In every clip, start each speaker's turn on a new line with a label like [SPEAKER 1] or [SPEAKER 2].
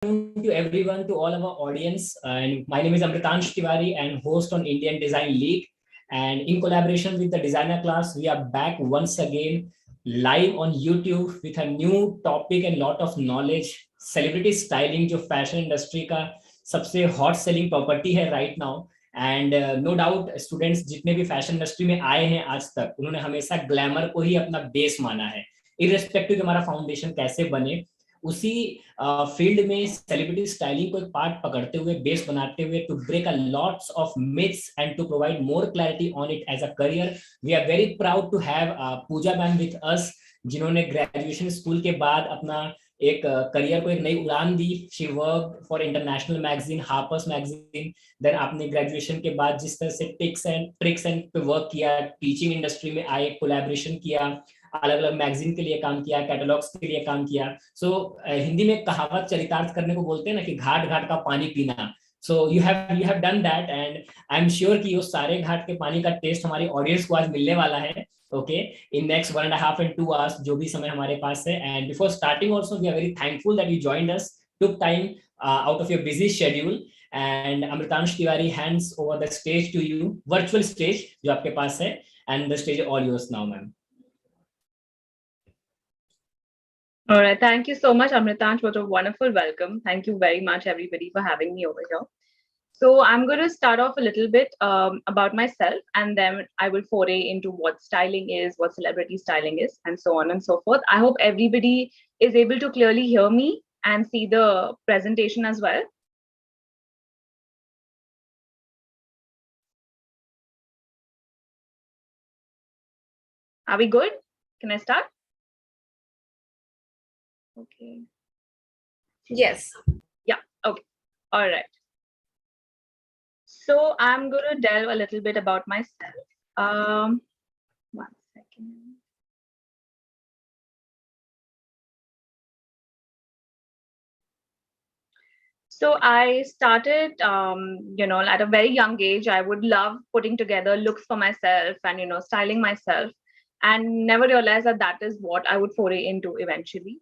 [SPEAKER 1] To everyone, to all our audience. And my name is Amritansh Tiwari and host on Indian Design League. And in collaboration with the designer class, we are back once again live on YouTube with a new topic and lot of knowledge. Celebrity styling, जो fashion industry का सबसे hot selling property है right now. And no doubt students जितने भी fashion industry में आए हैं आज तक उन्होंने हमेशा ग्लैमर को ही अपना बेस माना है, इररेस्पेक्टिव हमारा फाउंडेशन कैसे बने उसी फील्ड में सेलिब्रिटी स्टाइलिंग को एक पार्ट पकड़ते हुए बेस बनाते हुए to break a lots of myths and to provide more clarity on it as a career. We are very proud to have Pooja ma'am with us, जिन्होंने ग्रेजुएशन स्कूल के बाद अपना एक करियर को एक नई उड़ान दी। She work for international magazine Harper's magazine. Then आपने ग्रेजुएशन के बाद जिस तरह से टिक्स एंड ट्रिक्स एंड पे वर्क किया, टीचिंग इंडस्ट्री में आए, कोलैबोरेशन किया, अलग अलग मैगजीन के लिए काम किया, कैटलॉग्स के लिए काम किया। सो हिंदी में कहावत चरितार्थ करने को बोलते हैं ना कि घाट घाट का पानी पीना। So you have done that and I am sure कि वो सारे घाट के पानी का टेस्ट हमारी ऑडियंस को आज मिलने वाला है। Okay, in next 1.5 and 2 hours जो भी समय हमारे पास है। And before starting also we are very thankful that you joined us, took time out of your busy schedule. And Amritansh Tiwari hands over the stage to you, virtual stage जो आपके पास है, and the stage is all yours now, ma'am.
[SPEAKER 2] All right. Thank you so much, Amritansh. What a wonderful welcome. Thank you very much, everybody, for having me over here. So I'm going to start off a little bit about myself, and then I will foray into what styling is, what celebrity styling is, and so on and so forth. I hope everybody is able to clearly hear me and see the presentation as well. Are we good? Can I start? Okay.
[SPEAKER 3] Yes.
[SPEAKER 2] Yeah. Okay. All right. So I'm going to delve a little bit about myself. 1 second. So I started, at a very young age. I would love putting together looks for myself and, styling myself, and never realized that that is what I would foray into eventually.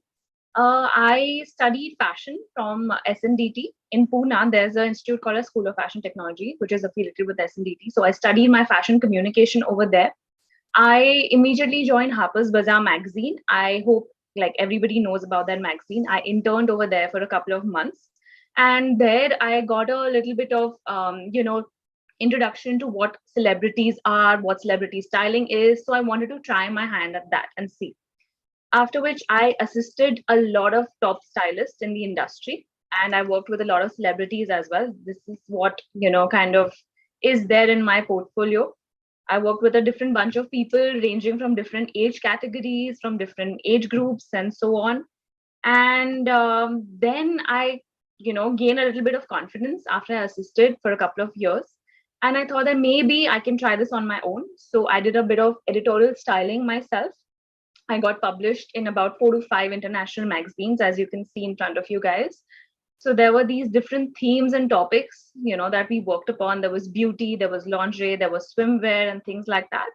[SPEAKER 2] I studied fashion from SNDT in Pune. There's an institute called a School of Fashion Technology, which is affiliated with SNDT. So I studied my fashion communication over there. I immediately joined Harper's Bazaar magazine. I hope like everybody knows about that magazine. I interned over there for a couple of months. And there I got a little bit of, introduction to what celebrities are, what celebrity styling is. So I wanted to try my hand at that and see. After which I assisted a lot of top stylists in the industry, and I worked with a lot of celebrities as well. This is what, kind of is there in my portfolio. I worked with a different bunch of people ranging from different age categories, from different age groups and so on. And then I, gained a little bit of confidence after I assisted for a couple of years. And I thought that maybe I can try this on my own. So I did a bit of editorial styling myself. I got published in about 4 to 5 international magazines, as you can see in front of you guys. So there were these different themes and topics, that we worked upon. There was beauty, there was lingerie, there was swimwear and things like that.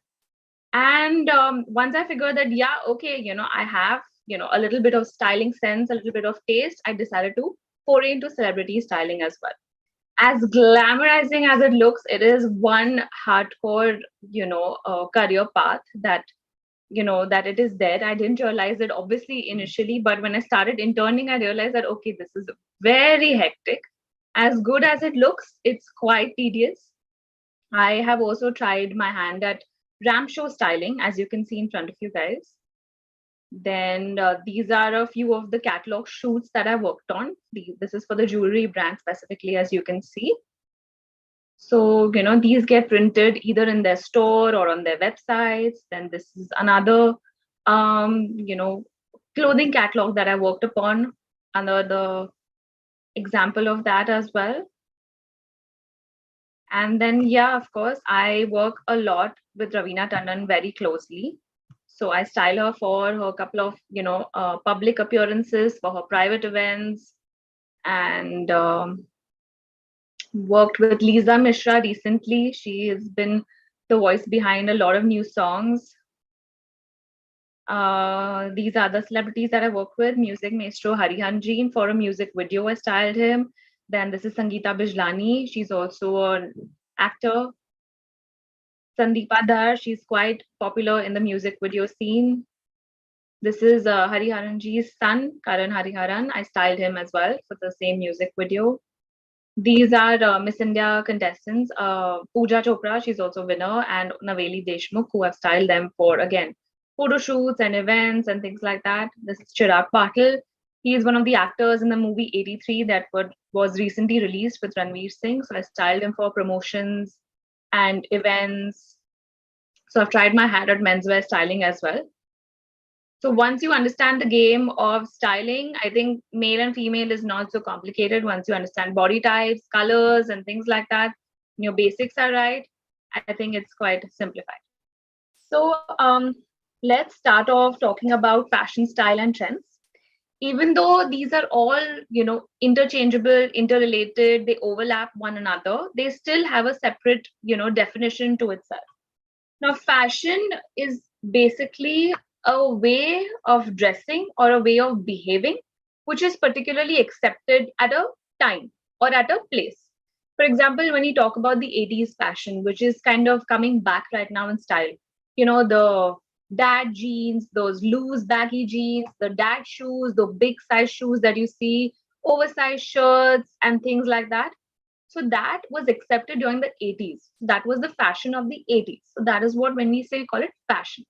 [SPEAKER 2] And once I figured that, yeah, okay, I have, a little bit of styling sense, a little bit of taste, I decided to foray into celebrity styling as well. As glamorizing as it looks, it is one hardcore, career path that that it is there. I didn't realize it obviously initially, but when I started interning, I realized that, okay, this is very hectic. As good as it looks, it's quite tedious. I have also tried my hand at ramp show styling, as you can see in front of you guys. Then these are a few of the catalog shoots that I worked on. This is for the jewelry brand specifically, as you can see. So, these get printed either in their store or on their websites. Then this is another, clothing catalog that I worked upon, another example of that as well. And then, yeah, of course, I work a lot with Raveena Tandon very closely. So I style her for her couple of, public appearances, for her private events, and worked with Lisa Mishra recently. She has been the voice behind a lot of new songs. These are the celebrities that I work with. Music maestro Harihanji. For a music video, I styled him. Then this is Sangeeta Bijlani. She's also an actor. Sandeepa Dhar. She's quite popular in the music video scene. This is Hariharanji's son, Karan Hariharan. I styled him as well for the same music video. These are Miss India contestants. Pooja Chopra, she's also winner, and Naveli Deshmukh, who have styled them for, again, photo shoots and events and things like that. This is Chirag Patil. He is one of the actors in the movie 83 that was recently released with Ranveer Singh. So I styled him for promotions and events. So I've tried my hand at menswear styling as well. So once you understand the game of styling, I think male and female is not so complicated. Once you understand body types, colors, and things like that, and your basics are right, I think it's quite simplified. So let's start off talking about fashion, style, and trends. Even though these are all, interchangeable, interrelated, they overlap one another, they still have a separate, definition to itself. Now, fashion is basically a way of dressing or a way of behaving, which is particularly accepted at a time or at a place. For example, when you talk about the 80s fashion, which is kind of coming back right now in style, the dad jeans, those loose baggy jeans, the dad shoes, the big size shoes that you see, oversized shirts, and things like that. So that was accepted during the 80s. That was the fashion of the 80s. So that is what, when we say, call it fashion.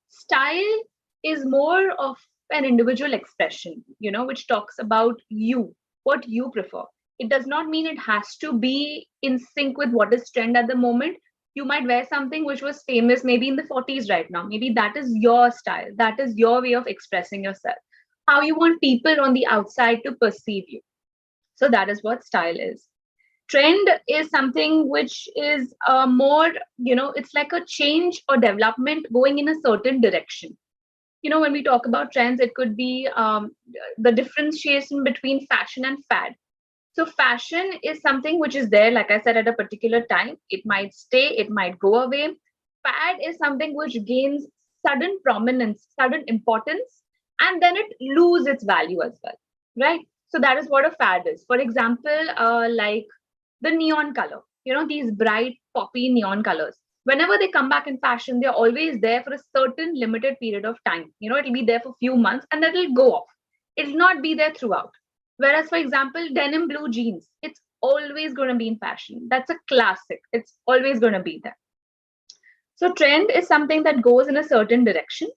[SPEAKER 2] Style is more of an individual expression, which talks about you, what you prefer. It does not mean it has to be in sync with what is trend at the moment. You might wear something which was famous maybe in the 40s right now. Maybe that is your style. That is your way of expressing yourself. How you want people on the outside to perceive you. So that is what style is. Trend is something which is more, it's like a change or development going in a certain direction. When we talk about trends, it could be the differentiation between fashion and fad. So fashion is something which is there, like I said, at a particular time. It might stay, it might go away. Fad is something which gains sudden prominence, sudden importance, and then it loses its value as well, right? So that is what a fad is. For example, like the neon color, these bright poppy neon colors. Whenever they come back in fashion, they're always there for a certain limited period of time. It'll be there for a few months and then it'll go off. It'll not be there throughout. Whereas, for example, denim blue jeans, it's always going to be in fashion. That's a classic. It's always going to be there. So trend is something that goes in a certain direction,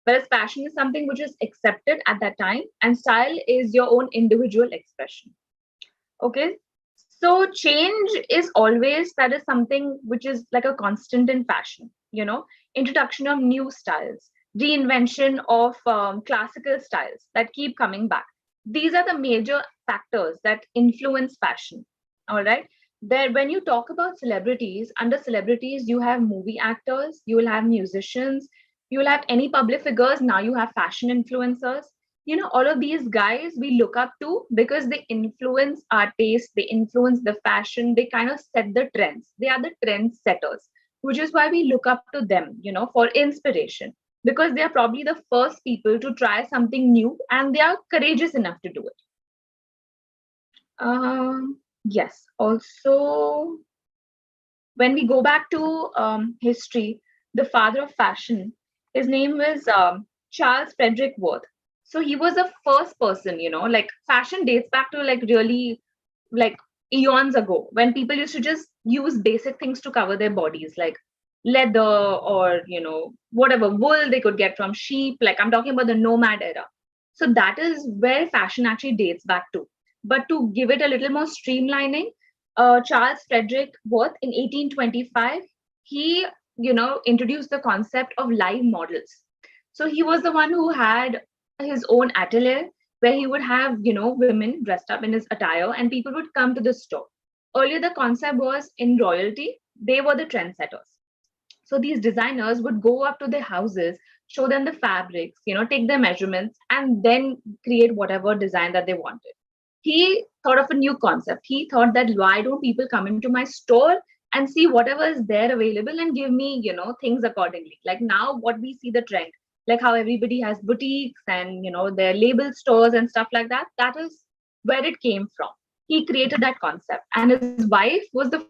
[SPEAKER 2] whereas fashion is something which is accepted at that time, and style is your own individual expression. Okay. So change is always, that is something which is like a constant in fashion, introduction of new styles, reinvention of classical styles that keep coming back. These are the major factors that influence fashion. All right. There, when you talk about celebrities, under celebrities, you have movie actors, you will have musicians, you will have any public figures. Now you have fashion influencers. All of these guys we look up to because they influence our taste, they influence the fashion, they kind of set the trends. They are the trend setters, which is why we look up to them, for inspiration, because they are probably the first people to try something new and they are courageous enough to do it. Yes. Also, when we go back to history, the father of fashion, his name was Charles Frederick Worth. So he was the first person, like fashion dates back to like really like eons ago, when people used to just use basic things to cover their bodies, like leather or, whatever wool they could get from sheep. Like I'm talking about the nomad era. So that is where fashion actually dates back to. But to give it a little more streamlining, Charles Frederick Worth in 1825, he, introduced the concept of live models. So he was the one who had his own atelier where he would have, women dressed up in his attire and people would come to the store. Earlier, the concept was in royalty, they were the trendsetters. So these designers would go up to their houses, show them the fabrics, take their measurements, and then create whatever design that they wanted. He thought of a new concept. He thought that why don't people come into my store and see whatever is there available and give me, things accordingly. Like now what we see the trend, like how everybody has boutiques and their label stores and stuff like that. That is where it came from. He created that concept, and his wife was the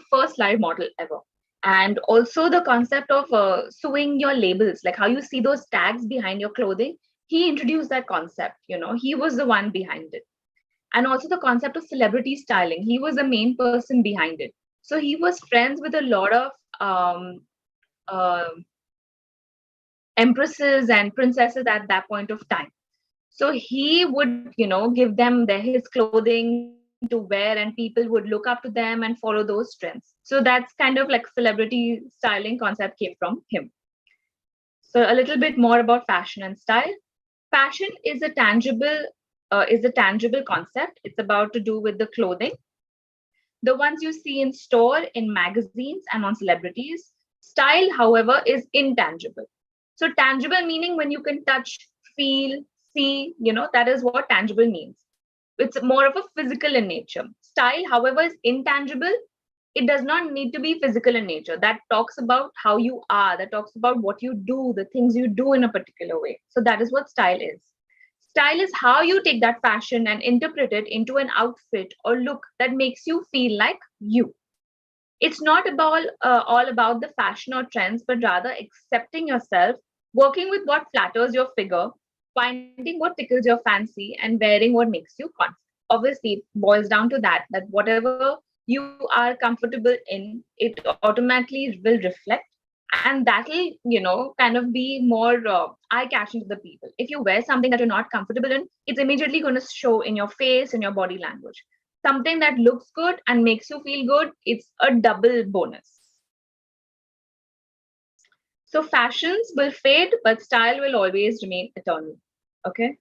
[SPEAKER 2] first live model ever. And also the concept of sewing your labels, like how you see those tags behind your clothing. He introduced that concept. He was the one behind it. And also the concept of celebrity styling, he was the main person behind it. So he was friends with a lot of uh, empresses and princesses at that point of time. So he would give them his clothing to wear, and people would look up to them and follow those trends. So that's kind of like celebrity styling concept came from him. So a little bit more about fashion and style. Fashion is a tangible concept. It's about to do with the clothing, the ones you see in store, in magazines, and on celebrities. Style, however, is intangible. So tangible meaning when you can touch, feel, see, that is what tangible means. It's more of a physical in nature. Style, however, is intangible. It does not need to be physical in nature. That talks about how you are, that talks about what you do, the things you do in a particular way. So that is what style is. Style is how you take that fashion and interpret it into an outfit or look that makes you feel like you. It's not about all about the fashion or trends, but rather accepting yourself, working with what flatters your figure, finding what tickles your fancy, and wearing what makes you confident. Obviously, it boils down to that whatever you are comfortable in, it automatically will reflect, and that'll kind of be more eye catching to the people. If you wear something that you're not comfortable in, it's immediately going to show in your face and your body language. Something that looks good and makes you feel good, it's a double bonus. So fashions will fade, but style will always remain eternal. Okay.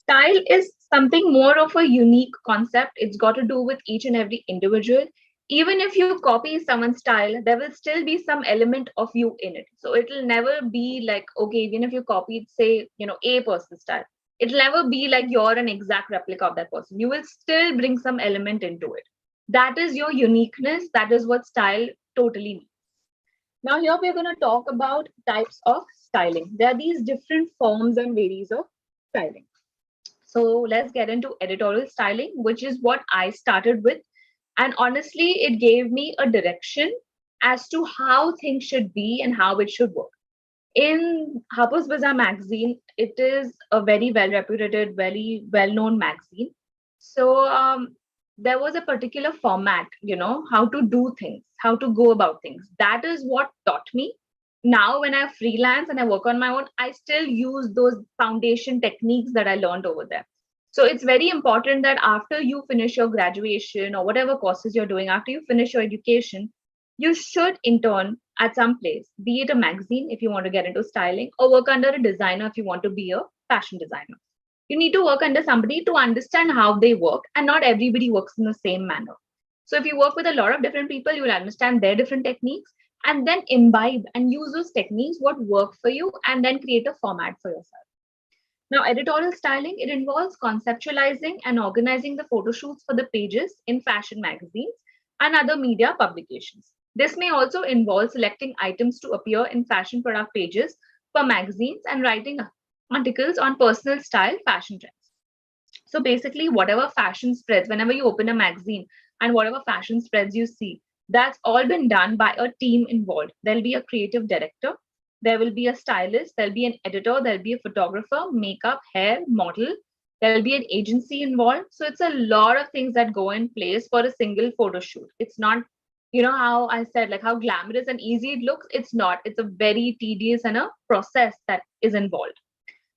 [SPEAKER 2] Style is something more of a unique concept. It's got to do with each and every individual. Even if you copy someone's style, there will still be some element of you in it. So it'll never be like, okay, even if you copied, say, a person's style, it'll never be like you're an exact replica of that person. You will still bring some element into it. That is your uniqueness. That is what style totally means. Now, here we're going to talk about types of styling. There are these different forms and varieties of styling. So let's get into editorial styling, which is what I started with. And honestly, it gave me a direction as to how things should be and how it should work. In Harper's Bazaar magazine, it is a very well-reputed, very well-known magazine. So there was a particular format, how to do things, how to go about things. That is what taught me. Now, when I freelance and I work on my own, I still use those foundation techniques that I learned over there. So it's very important that after you finish your graduation or whatever courses you're doing, after you finish your education, you should intern at some place, be it a magazine if you want to get into styling, or work under a designer if you want to be a fashion designer. You need to work under somebody to understand how they work, and not everybody works in the same manner. So if you work with a lot of different people, you will understand their different techniques and then imbibe and use those techniques, what work for you, and then create a format for yourself. Now, editorial styling, it involves conceptualizing and organizing the photo shoots for the pages in fashion magazines and other media publications. This may also involve selecting items to appear in fashion product pages for magazines and writing articles on personal style fashion trends. So basically, whatever fashion spreads, whenever you open a magazine and whatever fashion spreads you see, that's all been done by a team involved. There'll be a creative director, there will be a stylist, there'll be an editor, there'll be a photographer, makeup, hair, model, there'll be an agency involved. So it's a lot of things that go in place for a single photo shoot. It's not, how I said, like how glamorous and easy it looks. It's not. It's a very tedious and a process that is involved.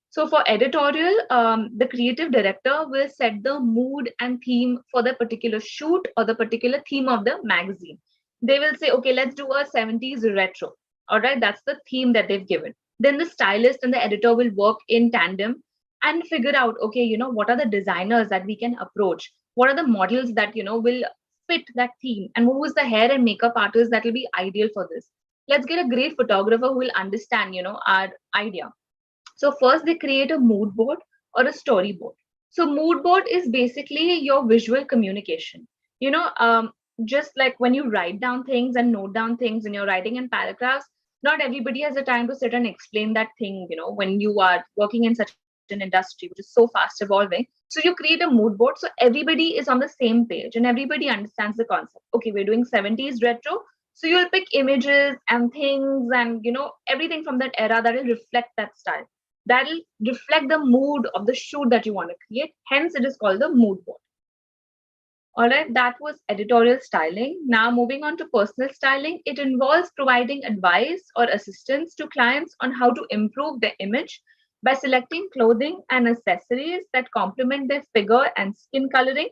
[SPEAKER 2] So for editorial, the creative director will set the mood and theme for the particular shoot or the particular theme of the magazine. They will say, okay, let's do a 70s retro. All right, that's the theme that they've given. Then the stylist and the editor will work in tandem and figure out, okay, what are the designers that we can approach? What are the models that, will fit that theme? And who is the hair and makeup artist that will be ideal for this? Let's get a great photographer who will understand, our idea. So first they create a mood board or a storyboard. So mood board is basically your visual communication. Just like when you write down things and note down things and you're writing in paragraphs, Not everybody has the time to sit and explain that thing, when you are working in such an industry which is so fast evolving. So you create a mood board so everybody is on the same page and everybody understands the concept. Okay, we're doing 70s retro. So you'll pick images and things and everything from that era that will reflect that style. That'll reflect the mood of the shoot that you want to create. Hence, it is called the mood board. All right, that was editorial styling. Now, moving on to personal styling, it involves providing advice or assistance to clients on how to improve their image by selecting clothing and accessories that complement their figure and skin coloring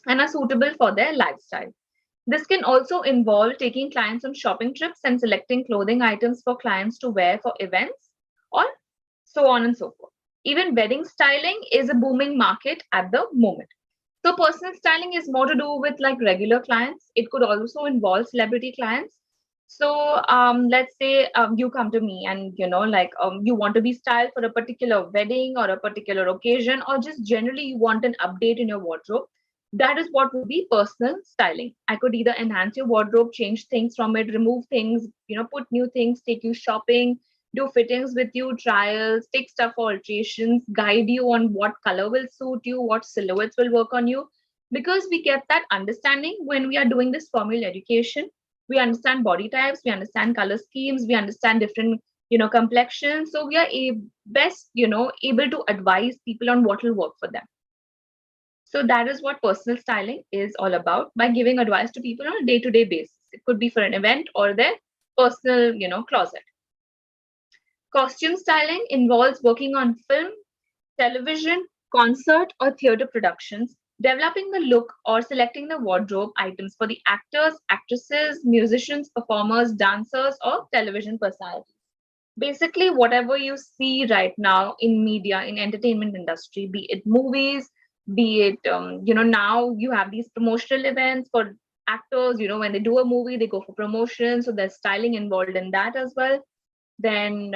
[SPEAKER 2] and are suitable for their lifestyle. This can also involve taking clients on shopping trips and selecting clothing items for clients to wear for events or so on and so forth. Even wedding styling is a booming market at the moment. So personal styling is more to do with like regular clients. It could also involve celebrity clients. So let's say you come to me and you want to be styled for a particular wedding or a particular occasion, or just generally you want an update in your wardrobe. That is what would be personal styling. I could either enhance your wardrobe, change things from it, remove things, put new things, take you shopping, do fittings with you, trials, take stuff for alterations, guide you on what color will suit you, what silhouettes will work on you. Because we get that understanding when we are doing this formal education. We understand body types, we understand color schemes, we understand different, complexions. So we are best, able to advise people on what will work for them. So that is what personal styling is all about, by giving advice to people on a day-to-day basis. It could be for an event or their personal, closet. Costume styling involves working on film, television, concert, or theater productions, developing the look or selecting the wardrobe items for the actors, actresses, musicians, performers, dancers, or television personalities. Basically, whatever you see right now in media, in entertainment industry, be it movies, be it, now you have these promotional events for actors, when they do a movie, they go for promotion. So there's styling involved in that as well. Then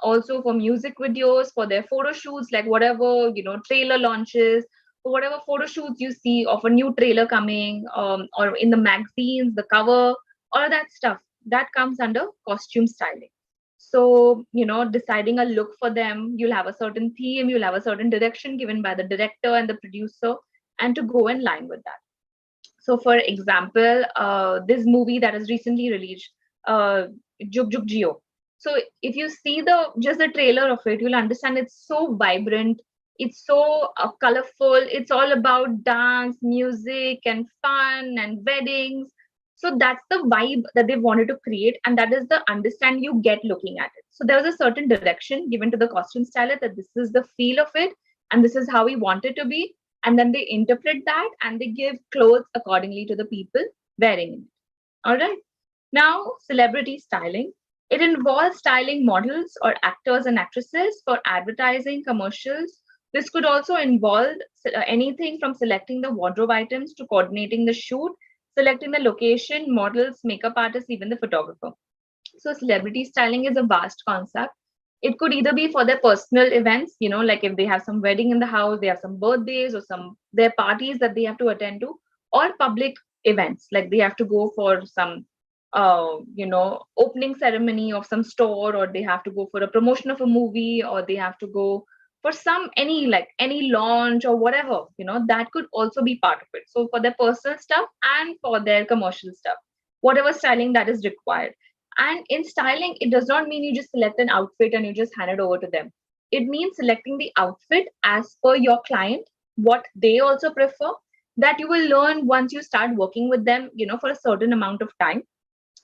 [SPEAKER 2] also for music videos, for their photo shoots, like whatever, trailer launches, or whatever photo shoots you see of a new trailer coming, or in the magazines, the cover, all of that stuff, that comes under costume styling. So, deciding a look for them, you'll have a certain theme, you'll have a certain direction given by the director and the producer, and to go in line with that. So, for example, this movie that is recently released, Juk Juk Jio. So if you see just the trailer of it, you'll understand it's so vibrant, it's so colorful, it's all about dance, music, and fun and weddings. So that's the vibe that they wanted to create, and that is the understanding you get looking at it. So there was a certain direction given to the costume stylist that this is the feel of it, and this is how we want it to be. And then they interpret that and they give clothes accordingly to the people wearing it. All right. Now, celebrity styling. It involves styling models or actors and actresses for advertising, commercials. This could also involve anything from selecting the wardrobe items to coordinating the shoot, selecting the location, models, makeup artists, even the photographer. So celebrity styling is a vast concept. It could either be for their personal events, like if they have some wedding in the house, they have some birthdays or some their parties that they have to attend to, or public events, like they have to go for some opening ceremony of some store, or they have to go for a promotion of a movie, or they have to go for any launch or whatever, that could also be part of it. So for their personal stuff and for their commercial stuff, whatever styling that is required. And in styling, it does not mean you just select an outfit and you just hand it over to them. It means selecting the outfit as per your client, what they also prefer, that you will learn once you start working with them, for a certain amount of time.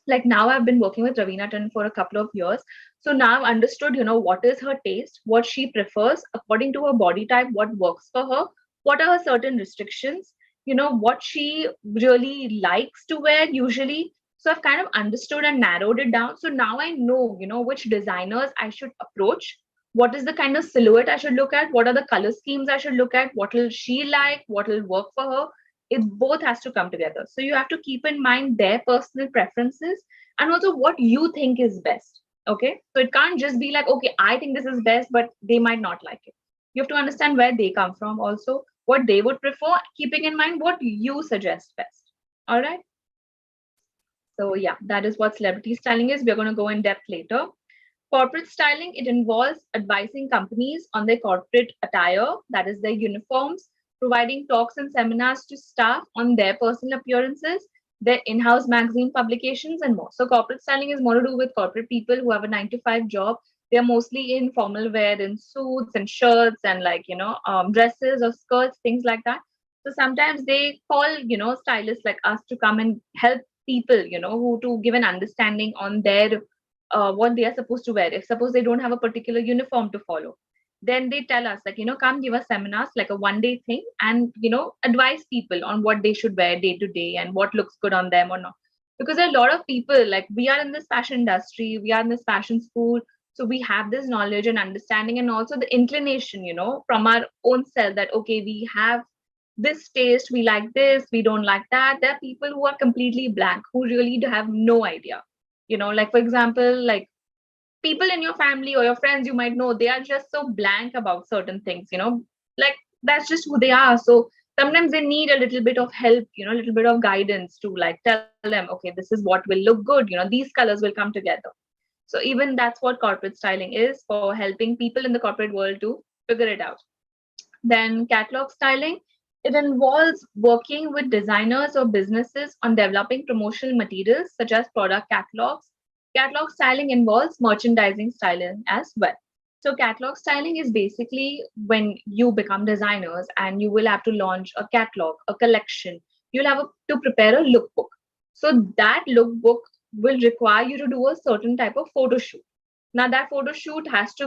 [SPEAKER 2] Like now I've been working with Ravina Tan for a couple of years. So now I've understood, what is her taste, what she prefers according to her body type, what works for her, what are her certain restrictions, what she really likes to wear usually. So I've kind of understood and narrowed it down. So now I know, which designers I should approach, what is the kind of silhouette I should look at, what are the color schemes I should look at, what will she like, what will work for her. It both has to come together. So you have to keep in mind their personal preferences and also what you think is best. Okay. So it can't just be like, okay, I think this is best, but they might not like it. You have to understand where they come from also, what they would prefer, keeping in mind what you suggest best. All right. So yeah, that is what celebrity styling is. We're going to go in depth later. Corporate styling, it involves advising companies on their corporate attire, that is their uniforms, providing talks and seminars to staff on their personal appearances, their in-house magazine publications, and more. So corporate styling is more to do with corporate people who have a 9 to 5 job. They're mostly in formal wear, in suits and shirts and dresses or skirts, things like that. So sometimes they call, stylists like us to come and help people, who to give an understanding on their what they are supposed to wear. If suppose they don't have a particular uniform to follow, then they tell us like, come give us seminars, like a 1 day thing, and advise people on what they should wear day to day and what looks good on them or not. Because a lot of people, like we are in this fashion industry, we are in this fashion school, so we have this knowledge and understanding and also the inclination, from our own self that okay, we have this taste, we like this, we don't like that. There are people who are completely blank, who really have no idea. Like for example, like people in your family or your friends, you might know, they are just so blank about certain things, like that's just who they are. So sometimes they need a little bit of help, a little bit of guidance to like tell them, okay, this is what will look good, these colors will come together. So even that's what corporate styling is, for helping people in the corporate world to figure it out. Then catalog styling, it involves working with designers or businesses on developing promotional materials such as product catalogs. Catalog styling involves merchandising styling as well. So catalog styling is basically when you become designers and you will have to launch a catalog, a collection. You'll have to prepare a lookbook. So that lookbook will require you to do a certain type of photo shoot. Now that photo shoot has to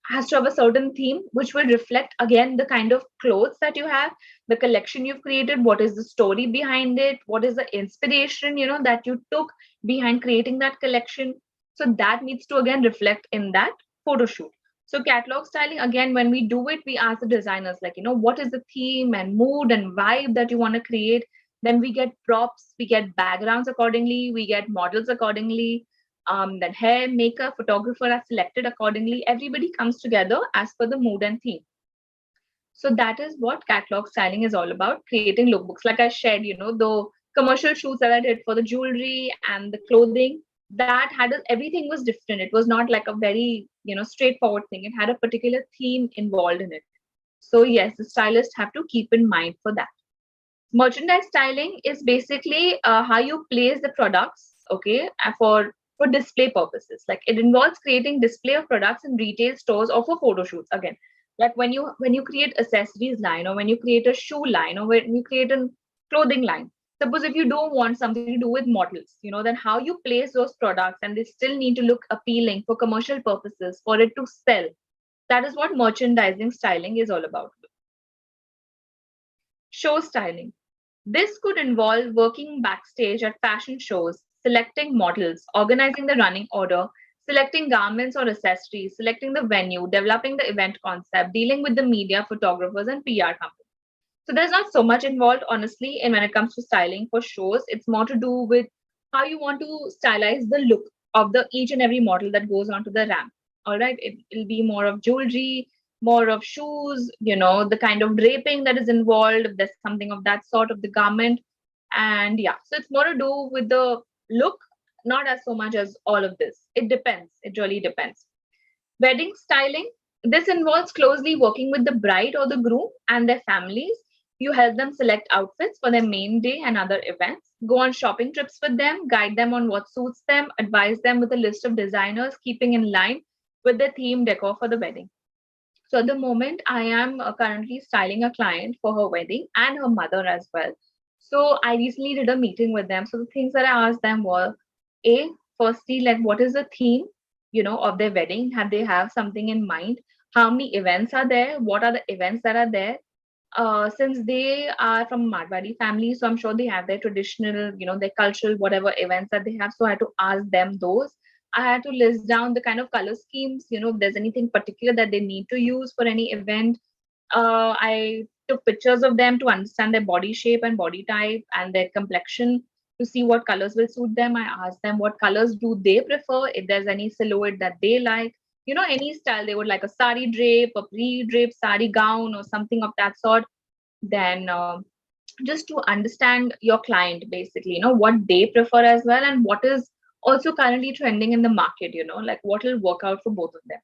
[SPEAKER 2] have a certain theme which will reflect again the kind of clothes that you have, the collection you've created, what is the story behind it, what is the inspiration that you took behind creating that collection. So that needs to again reflect in that photo shoot. So catalog styling, again, when we do it, we ask the designers like, what is the theme and mood and vibe that you want to create. Then we get props, we get backgrounds accordingly, we get models accordingly. Then hair, makeup, photographer are selected accordingly. Everybody comes together as per the mood and theme. So that is what catalog styling is all about, creating lookbooks. Like I shared, the commercial shoots that I did for the jewelry and the clothing, that had everything was different. It was not like a very, straightforward thing. It had a particular theme involved in it. So yes, the stylists have to keep in mind for that. Merchandise styling is basically how you place the products, okay, for display purposes. Like it involves creating display of products in retail stores or for photo shoots. Again, like when you create accessories line, or when you create a shoe line, or when you create a clothing line. Suppose if you don't want something to do with models, then how you place those products and they still need to look appealing for commercial purposes for it to sell. That is what merchandising styling is all about. Show styling. This could involve working backstage at fashion shows, selecting models, organizing the running order, selecting garments or accessories, selecting the venue, developing the event concept, dealing with the media, photographers, and PR companies. So there's not so much involved, honestly, and when it comes to styling for shows. It's more to do with how you want to stylize the look of the each and every model that goes onto the ramp. All right, it'll be more of jewelry, more of shoes, the kind of draping that is involved, if there's something of that sort of the garment. And yeah, so it's more to do with the look, not as so much as all of this. It depends. It really depends. Wedding styling. This involves closely working with the bride or the groom and their families. You help them select outfits for their main day and other events, go on shopping trips with them, guide them on what suits them, advise them with a list of designers, keeping in line with the theme decor for the wedding. So at the moment, I am currently styling a client for her wedding and her mother as well. So I recently did a meeting with them. So the things that I asked them were, firstly, like what is the theme, of their wedding? Have they have something in mind? How many events are there? What are the events that are there? Since they are from Marwari family, so I'm sure they have their traditional, their cultural, whatever events that they have. So I had to ask them those. I had to list down the kind of color schemes, if there's anything particular that they need to use for any event. I took pictures of them to understand their body shape and body type and their complexion to see what colors will suit them. I asked them what colors do they prefer, if there's any silhouette that they like, any style they would like, a sari drape, a pre-drape sari gown, or something of that sort. Then just to understand your client, basically, what they prefer as well, and what is also currently trending in the market, like what will work out for both of them.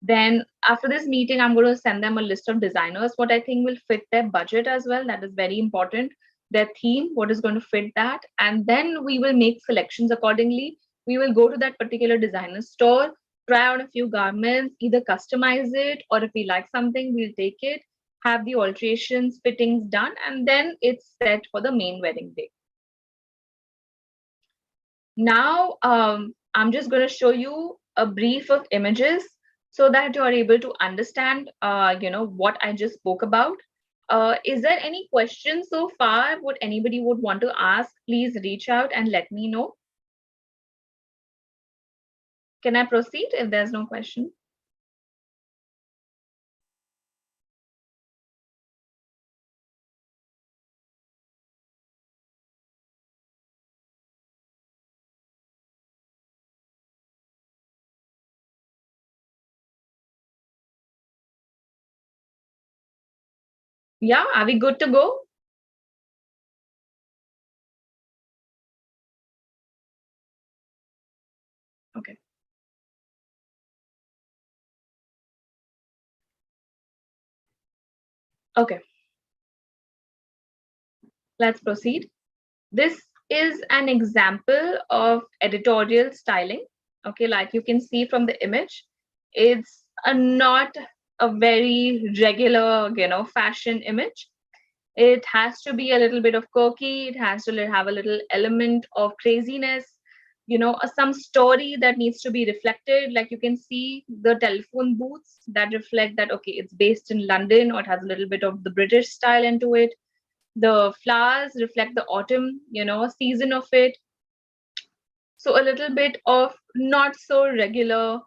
[SPEAKER 2] Then after this meeting, I'm going to send them a list of designers, what I think will fit their budget as well. That is very important. Their theme, what is going to fit that. And then we will make selections accordingly. We will go to that particular designer store, try on a few garments, either customize it, or if we like something, we'll take it, have the alterations, fittings done, and then it's set for the main wedding day. Now, I'm just going to show you a brief of images so that you are able to understand, what I just spoke about. Is there any questions so far? What anybody would want to ask? Please reach out and let me know. Can I proceed if there's no question? Yeah, are we good to go? Okay. Okay. Let's proceed. This is an example of editorial styling. Okay, like you can see from the image, it's not a very regular, fashion image. It has to be a little bit of quirky. It has to have a little element of craziness, some story that needs to be reflected. Like you can see the telephone booths that reflect that, okay, it's based in London, or it has a little bit of the British style into it. The flowers reflect the autumn, season of it. So a little bit of not so regular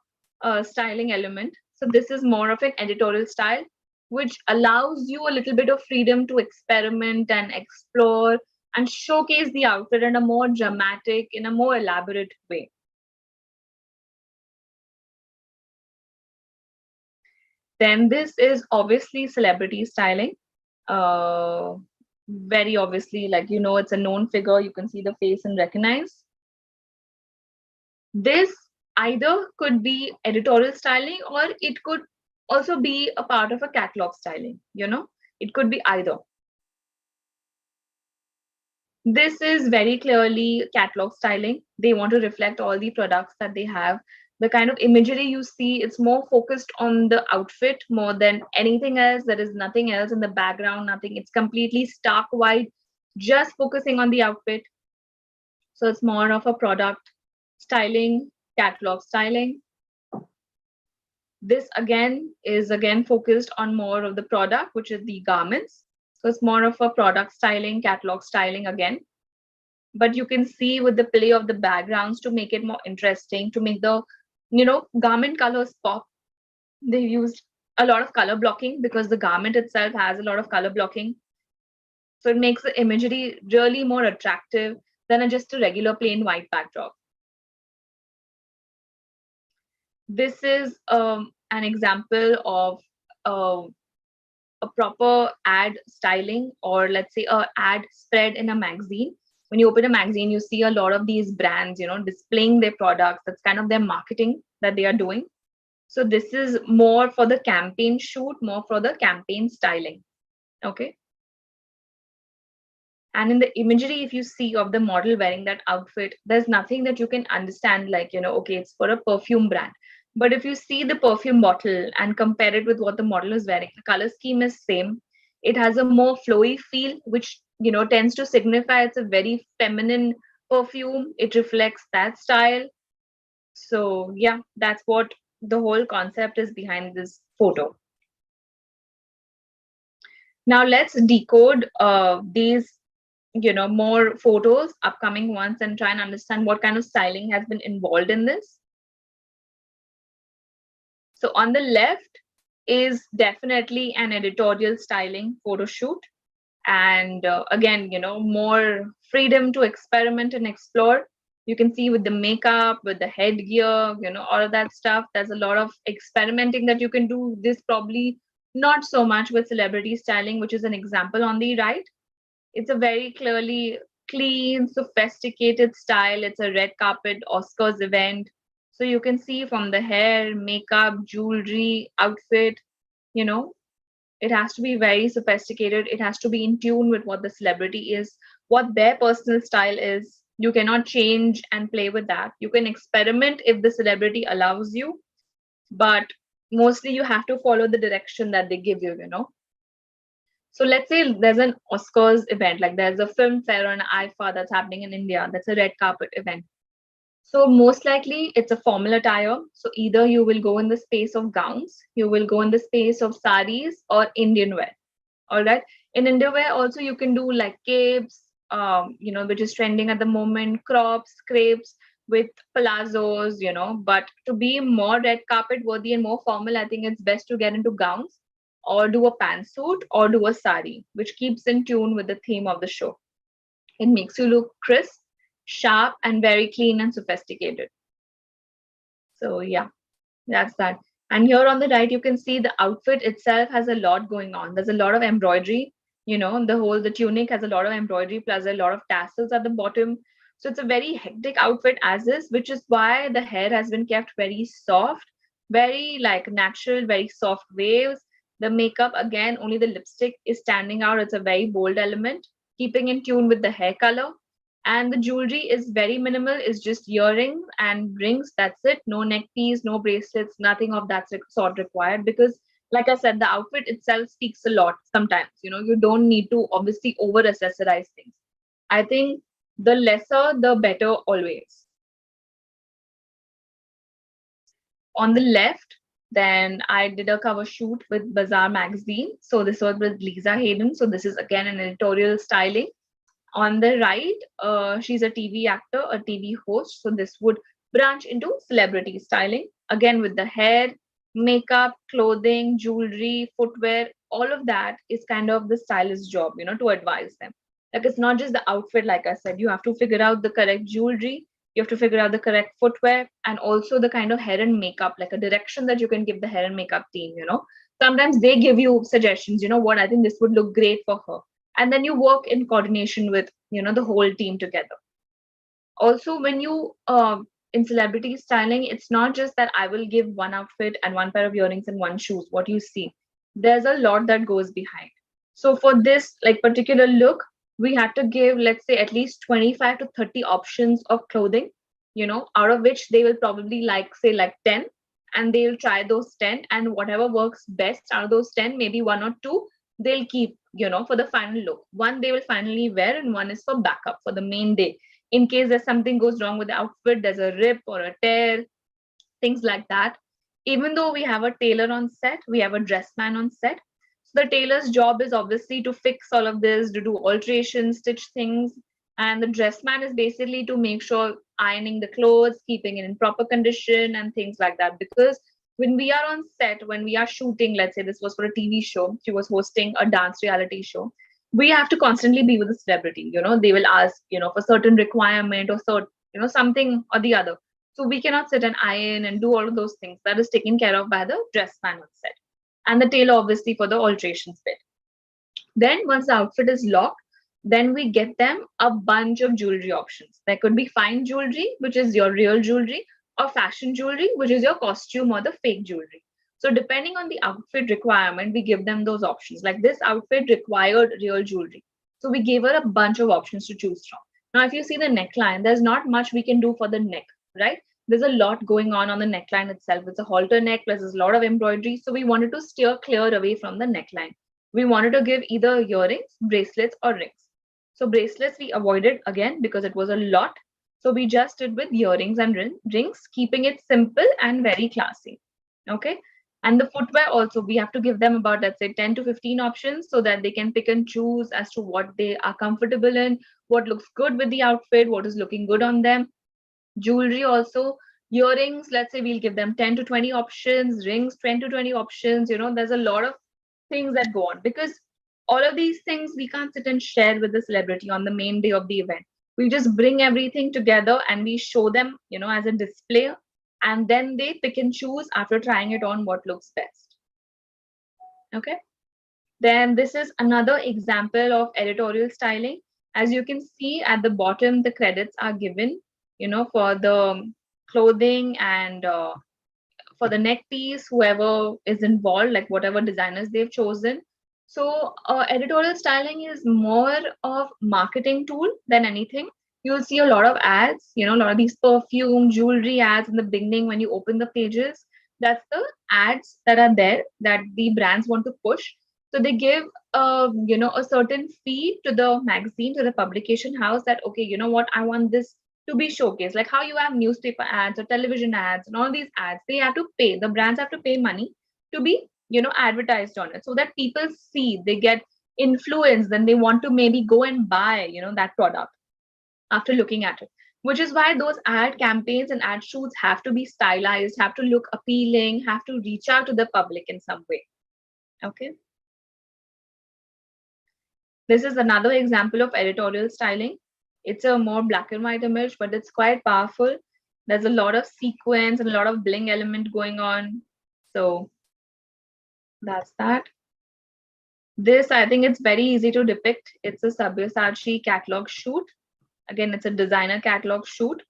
[SPEAKER 2] styling element. So this is more of an editorial style, which allows you a little bit of freedom to experiment and explore and showcase the outfit in a more dramatic, in a more elaborate way. Then this is obviously celebrity styling. Very obviously, like, it's a known figure. You can see the face and recognize. This either could be editorial styling, or it could also be a part of a catalog styling. It could be either. This is very clearly catalog styling. They want to reflect all the products that they have. The kind of imagery you see, it's more focused on the outfit more than anything else. There is nothing else in the background, nothing. It's completely stark white, just focusing on the outfit. So it's more of a product styling, catalog styling. This again is focused on more of the product, which is the garments. So it's more of a product styling, catalog styling again. But you can see with the play of the backgrounds to make it more interesting, to make the, garment colors pop. They've used a lot of color blocking because the garment itself has a lot of color blocking. So it makes the imagery really more attractive than just a regular plain white backdrop. This is an example of a proper ad styling, or let's say a ad spread in a magazine. When you open a magazine, you see a lot of these brands, displaying their products. That's kind of their marketing that they are doing. So this is more for the campaign shoot, more for the campaign styling. Okay. And in the imagery, if you see of the model wearing that outfit, there's nothing that you can understand like, okay, it's for a perfume brand. But if you see the perfume bottle and compare it with what the model is wearing, the color scheme is same. It has a more flowy feel, which, tends to signify it's a very feminine perfume. It reflects that style. So yeah, that's what the whole concept is behind this photo. Now let's decode these more photos, upcoming ones, and try and understand what kind of styling has been involved in this. So on the left is definitely an editorial styling photo shoot. And again, more freedom to experiment and explore. You can see with the makeup, with the headgear, all of that stuff. There's a lot of experimenting that you can do. This probably not so much with celebrity styling, which is an example on the right. It's a very clearly clean, sophisticated style. It's a red carpet Oscars event. So you can see from the hair, makeup, jewelry, outfit, you know, it has to be very sophisticated. It has to be in tune with what the celebrity is, what their personal style is. You cannot change and play with that. You can experiment if the celebrity allows you, but mostly you have to follow the direction that they give you, you know. So let's say there's an Oscars event, like there's a film fair or an IFA that's happening in India. That's a red carpet event. So most likely it's a formal attire. So either you will go in the space of gowns, you will go in the space of saris or Indian wear. All right. In Indian wear also you can do like capes, which is trending at the moment, crops, crepes with palazzos, But to be more red carpet worthy and more formal, I think it's best to get into gowns or do a pantsuit or do a sari, which keeps in tune with the theme of the show. It makes you look crisp, sharp, and very clean and sophisticated. So yeah, that's that. And here on the right, you can see the outfit itself has a lot going on. There's a lot of embroidery, the tunic has a lot of embroidery plus a lot of tassels at the bottom. So it's a very hectic outfit as is, which is why the hair has been kept very soft, very like natural, very soft waves. The makeup, again, only the lipstick is standing out. It's a very bold element, keeping in tune with the hair color. And the jewelry is very minimal, it's just earrings and rings. That's it. No neck piece, no bracelets, nothing of that sort required. Because, like I said, the outfit itself speaks a lot sometimes. You don't need to obviously over accessorize things. I think the lesser, the better always. On the left, then I did a cover shoot with Bazaar magazine. So this was with Lisa Hayden. So this is again an editorial styling. On the right, she's a TV actor, a TV host. So this would branch into celebrity styling. Again, with the hair, makeup, clothing, jewelry, footwear, all of that is kind of the stylist job, to advise them. Like it's not just the outfit, like I said, you have to figure out the correct jewelry, you have to figure out the correct footwear, and also the kind of hair and makeup, like a direction that you can give the hair and makeup team, Sometimes they give you suggestions, what I think this would look great for her, and then you work in coordination with the whole team together. Also, when you in celebrity styling, it's not just that I will give one outfit and one pair of earrings and one shoes. What you see, there's a lot that goes behind. So for this like particular look, we had to give, let's say, at least 25 to 30 options of clothing, out of which they will probably like 10, and they'll try those 10, and whatever works best out of those 10, maybe one or two they'll keep, for the final look. One they will finally wear, and one is for backup for the main day. In case there's something goes wrong with the outfit, there's a rip or a tear, things like that. Even though we have a tailor on set, we have a dress man on set. So the tailor's job is obviously to fix all of this, to do alterations, stitch things. And the dress man is basically to make sure ironing the clothes, keeping it in proper condition, and things like that. Because when we are on set, when we are shooting, let's say this was for a TV show, she was hosting a dance reality show, we have to constantly be with the celebrity. They will ask, for certain requirement or something or the other. So we cannot sit and iron and do all of those things. That is taken care of by the dress man on set. And the tailor, obviously, for the alterations bit. Then once the outfit is locked, then we get them a bunch of jewelry options. There could be fine jewelry, which is your real jewelry, or fashion jewelry, which is your costume or the fake jewelry. So depending on the outfit requirement, we give them those options. Like this outfit required real jewelry. So we gave her a bunch of options to choose from. Now, if you see the neckline, there's not much we can do for the neck, right? There's a lot going on the neckline itself. It's a halter neck, plus there's a lot of embroidery. So we wanted to steer clear away from the neckline. We wanted to give either earrings, bracelets, or rings. So bracelets we avoided again because it was a lot. So we just did with earrings and rings, keeping it simple and very classy. Okay. And the footwear also, we have to give them about, let's say, 10 to 15 options so that they can pick and choose as to what they are comfortable in, what looks good with the outfit, what is looking good on them. Jewelry also, earrings, let's say we'll give them 10 to 20 options, rings, 10 to 20 options. There's a lot of things that go on because all of these things we can't sit and share with the celebrity on the main day of the event. We just bring everything together and we show them, as a display, and then they pick and choose after trying it on what looks best. Okay. Then this is another example of editorial styling. As you can see at the bottom, the credits are given, for the clothing and for the neck piece, whoever is involved, like whatever designers they've chosen. So editorial styling is more of marketing tool than anything. You'll see a lot of ads, a lot of these perfume, jewelry ads in the beginning when you open the pages. That's the ads that are there that the brands want to push. So they give, a certain fee to the magazine, to the publication house that, okay, you know what, I want this to be showcased. Like how you have newspaper ads or television ads and all these ads, they have to pay, the brands have to pay money to be, advertised on it so that people see, they get influenced, then they want to maybe go and buy, that product after looking at it. Which is why those ad campaigns and ad shoots have to be stylized, have to look appealing, have to reach out to the public in some way. Okay. This is another example of editorial styling. It's a more black and white image, but it's quite powerful. There's a lot of sequence and a lot of bling element going on. So that's that. This, I think it's very easy to depict. It's a Sabyasachi catalog shoot. Again, it's a designer catalog shoot.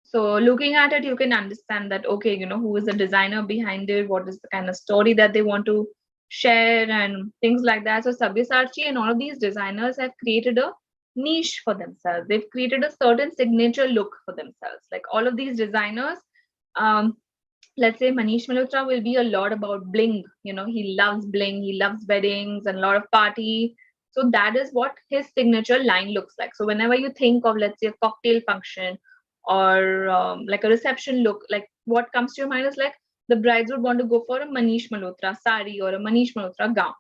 [SPEAKER 2] So looking at it, you can understand that, okay, who is the designer behind it? What is the kind of story that they want to share and things like that. So Sabyasachi and all of these designers have created a niche for themselves. They've created a certain signature look for themselves. Like all of these designers, let's say Manish Malhotra will be a lot about bling. He loves bling, he loves weddings and a lot of party. So that is what his signature line looks like. So whenever you think of, let's say, a cocktail function or like a reception look, like what comes to your mind is like the brides would want to go for a Manish Malhotra sari or a Manish Malhotra gown.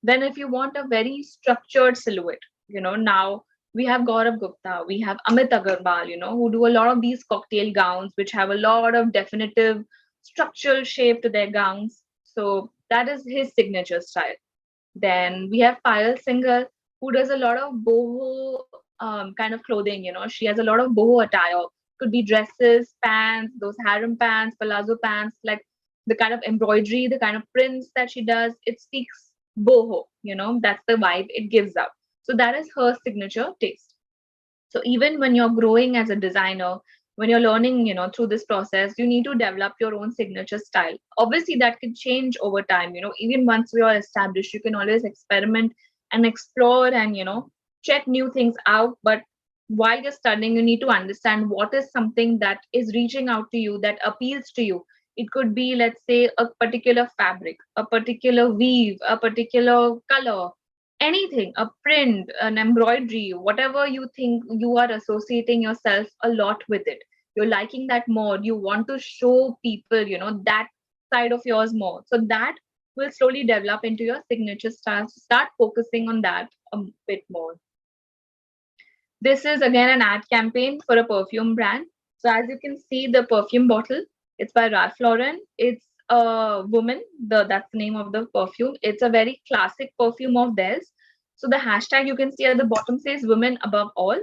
[SPEAKER 2] Then if you want a very structured silhouette, now we have Gaurav Gupta, we have Amit Agarwal, who do a lot of these cocktail gowns, which have a lot of definitive structural shape to their gowns. So that is his signature style. Then we have Payal Singhal, who does a lot of boho kind of clothing. She has a lot of boho attire. Could be dresses, pants, those harem pants, palazzo pants, like the kind of embroidery, the kind of prints that she does. It speaks boho. That's the vibe it gives out. So that is her signature taste. So even when you're growing as a designer, when you're learning, through this process, you need to develop your own signature style. Obviously, that can change over time. Even once you are established, you can always experiment and explore and, check new things out. But while you're studying, you need to understand what is something that is reaching out to you, that appeals to you. It could be, let's say, a particular fabric, a particular weave, a particular color, anything, a print, an embroidery, whatever you think, you are associating yourself a lot with it. You're liking that more. You want to show people, that side of yours more. So that will slowly develop into your signature style. So start focusing on that a bit more. This is again an ad campaign for a perfume brand. So as you can see, the perfume bottle, it's by Ralph Lauren. It's a woman, that's the name of the perfume. It's a very classic perfume of theirs. So the hashtag you can see at the bottom says women above all.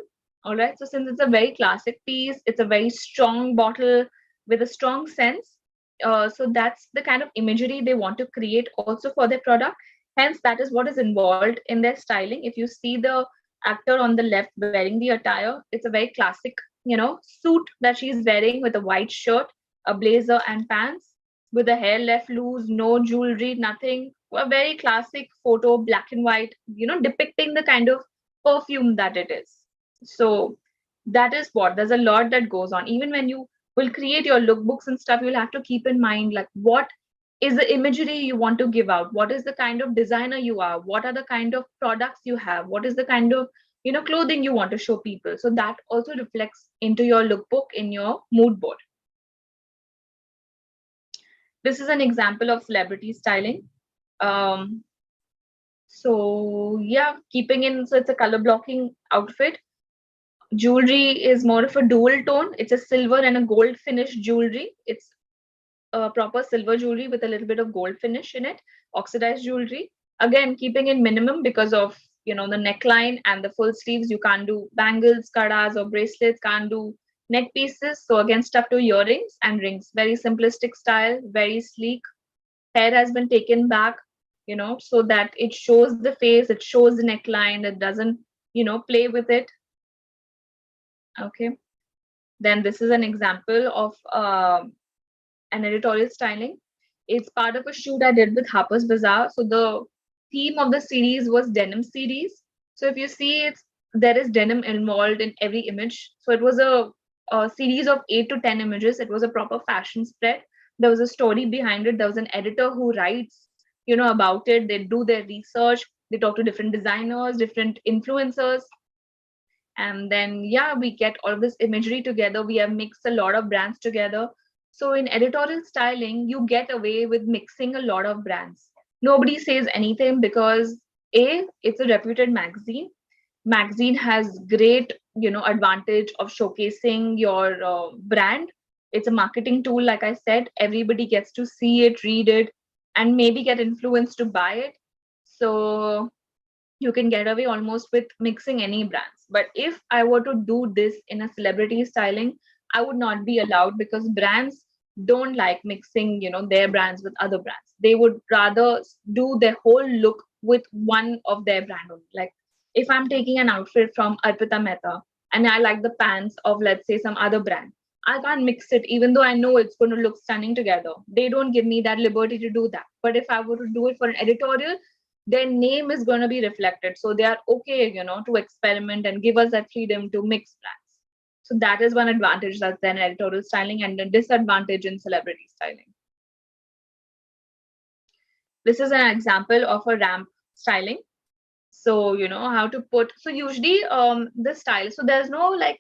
[SPEAKER 2] All right. So since it's a very classic piece, it's a very strong bottle with a strong sense. So that's the kind of imagery they want to create also for their product. Hence, that is what is involved in their styling. If you see the actor on the left wearing the attire, it's a very classic, suit that she's wearing with a white shirt, a blazer and pants, with the hair left loose, no jewelry, nothing. A very classic photo, black and white, depicting the kind of perfume that it is. So that is what, there's a lot that goes on. Even when you will create your lookbooks and stuff, you'll have to keep in mind, like, what is the imagery you want to give out? What is the kind of designer you are? What are the kind of products you have? What is the kind of, clothing you want to show people? So that also reflects into your lookbook in your mood board. This is an example of celebrity styling. So yeah, keeping in, so it's a color blocking outfit. Jewelry is more of a dual tone. It's a silver and a gold finish jewelry. It's a proper silver jewelry with a little bit of gold finish in it, oxidized jewelry. Again, keeping in minimum because of, the neckline and the full sleeves. You can't do bangles, kadas or bracelets, can't do neck pieces. So again, stuck to earrings and rings. Very simplistic style, very sleek. Hair has been taken back. so that it shows the face, it shows the neckline, it doesn't, play with it. Okay. Then this is an example of an editorial styling. It's part of a shoot I did with Harper's Bazaar. So the theme of the series was denim series. So if you see, there is denim involved in every image. So it was a series of 8 to 10 images. It was a proper fashion spread. There was a story behind it. There was an editor who writes, about it. They do their research. They talk to different designers, different influencers, and then we get all of this imagery together. We have mixed a lot of brands together. So in editorial styling, you get away with mixing a lot of brands. Nobody says anything because it's a reputed magazine has great advantage of showcasing your brand. It's a marketing tool. Like I said, everybody gets to see it, read it, and maybe get influenced to buy it. So you can get away almost with mixing any brands. But if I were to do this in a celebrity styling, I would not be allowed, because brands don't like mixing, their brands with other brands. They would rather do their whole look with one of their brand only. Like if I'm taking an outfit from Arpita Mehta and I like the pants of, let's say, some other brand, I can't mix it, even though I know it's going to look stunning together. They don't give me that liberty to do that. But if I were to do it for an editorial, their name is going to be reflected. So they are okay, to experiment and give us that freedom to mix brands. So that is one advantage that's then editorial styling, and a disadvantage in celebrity styling. This is an example of a ramp styling. So, how to put, so usually the style, so there's no like,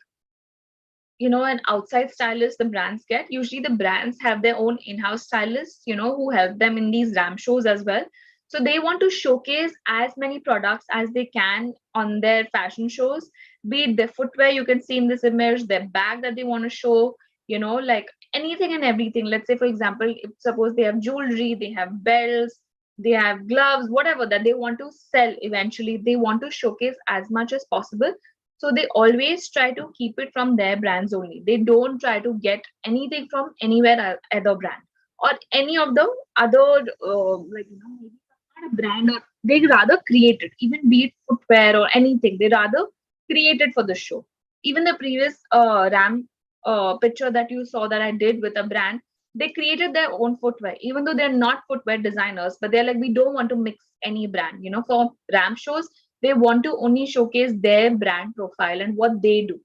[SPEAKER 2] an outside stylist the brands get. Usually the brands have their own in-house stylists, who help them in these ramp shows as well. So they want to showcase as many products as they can on their fashion shows, be it their footwear, you can see in this image, their bag that they want to show, like anything and everything. Let's say, for example, if suppose they have jewelry, they have belts, they have gloves, whatever that they want to sell eventually, they want to showcase as much as possible. So they always try to keep it from their brands only. They don't try to get anything from anywhere other brand or any of the other maybe not a brand, or they rather create it, even be it footwear or anything. They rather create it for the show. Even the previous RAM picture that you saw that I did with a brand, they created their own footwear, even though they're not footwear designers, but they're like, we don't want to mix any brand. For RAM shows, they want to only showcase their brand profile and what they do.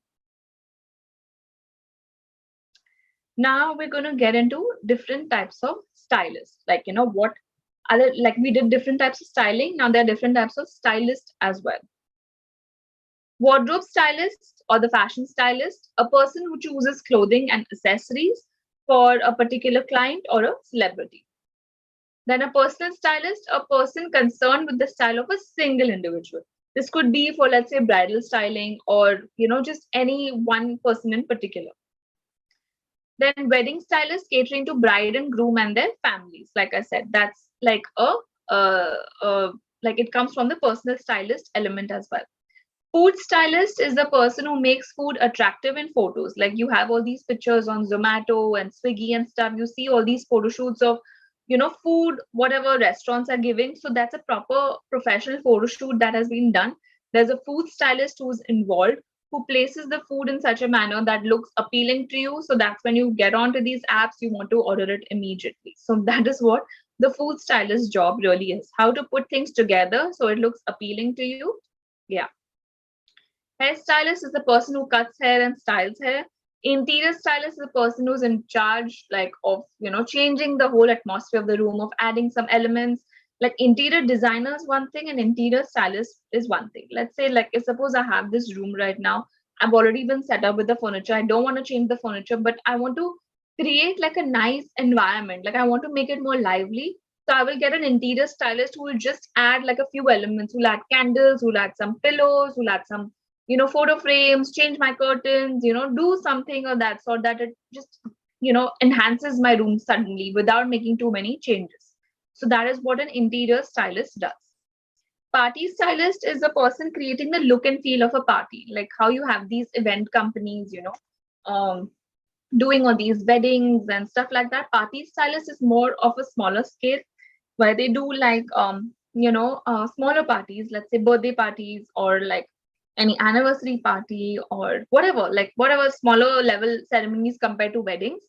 [SPEAKER 2] Now we're going to get into different types of stylists. Like, what other, like we did different types of styling. Now there are different types of stylists as well. Wardrobe stylist or the fashion stylist, a person who chooses clothing and accessories for a particular client or a celebrity. Then a personal stylist, a person concerned with the style of a single individual. This could be for, let's say, bridal styling or, just any one person in particular. Then wedding stylist, catering to bride and groom and their families. Like I said, that's like like it comes from the personal stylist element as well. Food stylist is the person who makes food attractive in photos. Like you have all these pictures on Zomato and Swiggy and stuff. You see all these photo shoots of, food, whatever restaurants are giving. So that's a proper professional photo shoot that has been done. There's a food stylist who's involved, who places the food in such a manner that looks appealing to you. So that's when you get onto these apps, you want to order it immediately. So that is what the food stylist job really is. How to put things together so it looks appealing to you. Yeah. Hairstylist is the person who cuts hair and styles hair. Interior stylist is the person who's in charge, like, of, changing the whole atmosphere of the room, of adding some elements. Like interior designer is one thing and interior stylist is one thing. Let's say, like, if suppose I have this room right now, I've already been set up with the furniture. I don't want to change the furniture, but I want to create like a nice environment. Like I want to make it more lively. So I will get an interior stylist who will just add like a few elements, who'll add candles, who'll add some pillows, who'll add some, photo frames, change my curtains, do something of that sort that it just, enhances my room suddenly without making too many changes. So that is what an interior stylist does. Party stylist is the person creating the look and feel of a party, like how you have these event companies, doing all these weddings and stuff like that. Party stylist is more of a smaller scale, where they do like smaller parties, let's say birthday parties or like any anniversary party or whatever, like whatever smaller level ceremonies compared to weddings,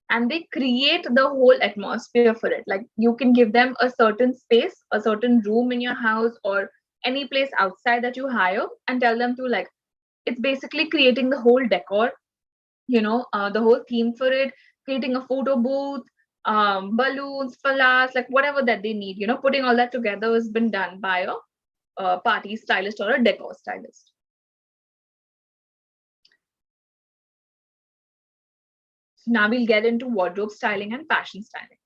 [SPEAKER 2] and they create the whole atmosphere for it. Like you can give them a certain space, a certain room in your house or any place outside that you hire, and tell them to like, it's basically creating the whole decor, the whole theme for it, creating a photo booth, balloons, flowers, like whatever that they need, putting all that together has been done by a party stylist or a decor stylist. So now we'll get into wardrobe styling and fashion styling.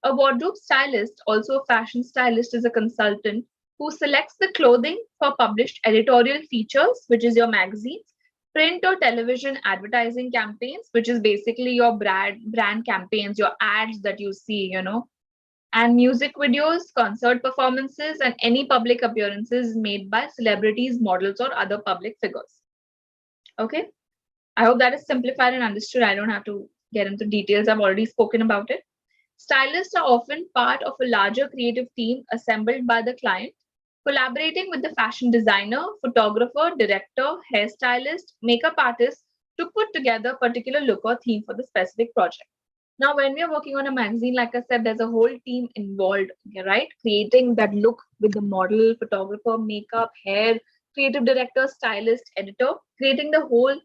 [SPEAKER 2] A wardrobe stylist, also a fashion stylist, is a consultant who selects the clothing for published editorial features, which is your magazines, print or television advertising campaigns, which is basically your brand campaigns, your ads that you see, and music videos, concert performances, and any public appearances made by celebrities, models, or other public figures. Okay, I hope that is simplified and understood. I don't have to get into details. I've already spoken about it. Stylists are often part of a larger creative team assembled by the client, collaborating with the fashion designer, photographer, director, hairstylist, makeup artist to put together a particular look or theme for the specific project. Now, when we are working on a magazine, like I said, there's a whole team involved, right? Creating that look with the model, photographer, makeup, hair, creative director, stylist, editor, creating the whole,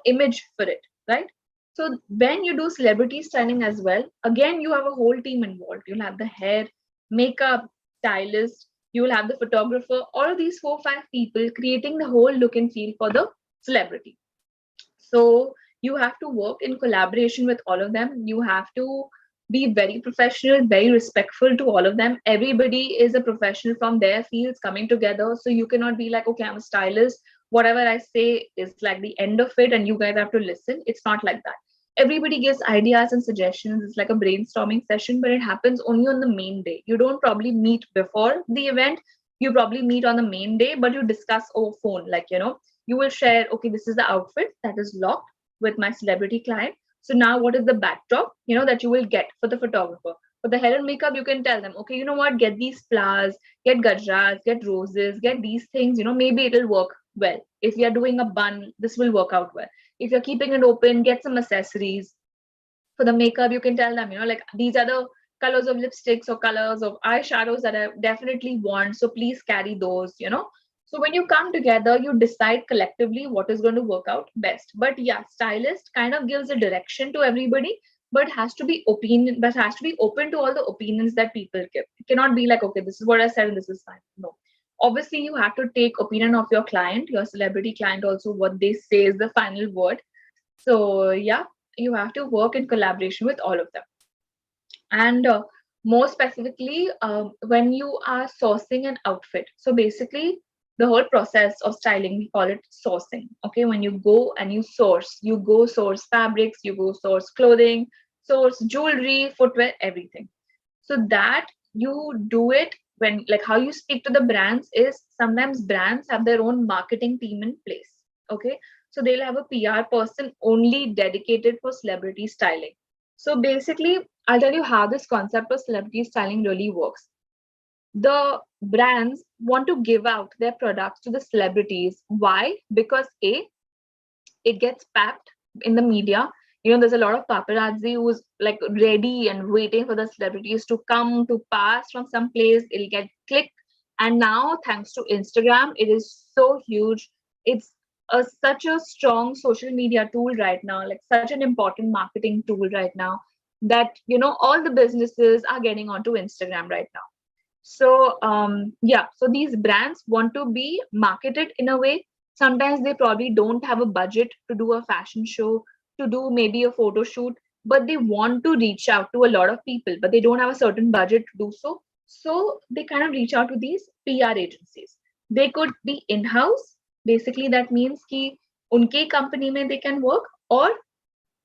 [SPEAKER 2] image for it, right? So when you do celebrity styling as well, again, you have a whole team involved. You'll have the hair, makeup, stylist, you will have the photographer, all of these 4 or 5 people creating the whole look and feel for the celebrity. So you have to work in collaboration with all of them. You have to be very professional, very respectful to all of them. Everybody is a professional from their fields coming together. So you cannot be like, okay, I'm a stylist. Whatever I say is like the end of it, and you guys have to listen. It's not like that. Everybody gives ideas and suggestions. It's like a brainstorming session, but it happens only on the main day. You don't probably meet before the event. You probably meet on the main day, but you discuss over phone. Like, you will share, okay, this is the outfit that is locked with my celebrity client. So now what is the backdrop, that you will get for the photographer? For the hair and makeup, you can tell them, okay, you know what, get these flowers, get gajras, get roses, get these things, maybe it'll work well. If you're doing a bun, this will work out well. If you're keeping it open, get some accessories. For the makeup, you can tell them, like these are the colors of lipsticks or colors of eyeshadows that I definitely want. So please carry those, So when you come together, you decide collectively what is going to work out best. But yeah, stylist kind of gives a direction to everybody, but has to be open to all the opinions that people give. It cannot be like, okay, this is what I said and this is fine. No. Obviously, you have to take opinion of your client, your celebrity client also, what they say is the final word. So yeah, you have to work in collaboration with all of them. And more specifically, when you are sourcing an outfit. So basically, the whole process of styling, we call it sourcing. Okay, when you go and you go source fabrics, you go source clothing, source jewelry, footwear, everything. So that you do it when, like, how you speak to the brands is sometimes brands have their own marketing team in place. Okay, so they'll have a PR person only dedicated for celebrity styling. So basically, I'll tell you how this concept of celebrity styling really works. The brands want to give out their products to the celebrities. Why? Because it gets packed in the media. There's a lot of paparazzi who's like ready and waiting for the celebrities to come to pass from some place. It'll get clicked. And now, thanks to Instagram, it is so huge. It's such a strong social media tool right now, like such an important marketing tool right now, that all the businesses are getting onto Instagram right now. So so these brands want to be marketed in a way. Sometimes they probably don't have a budget to do a fashion show, to do maybe a photo shoot, but they want to reach out to a lot of people, but they don't have a certain budget to do so. So they kind of reach out to these PR agencies. They could be in-house. Basically, that means ki unke company mein they can work, or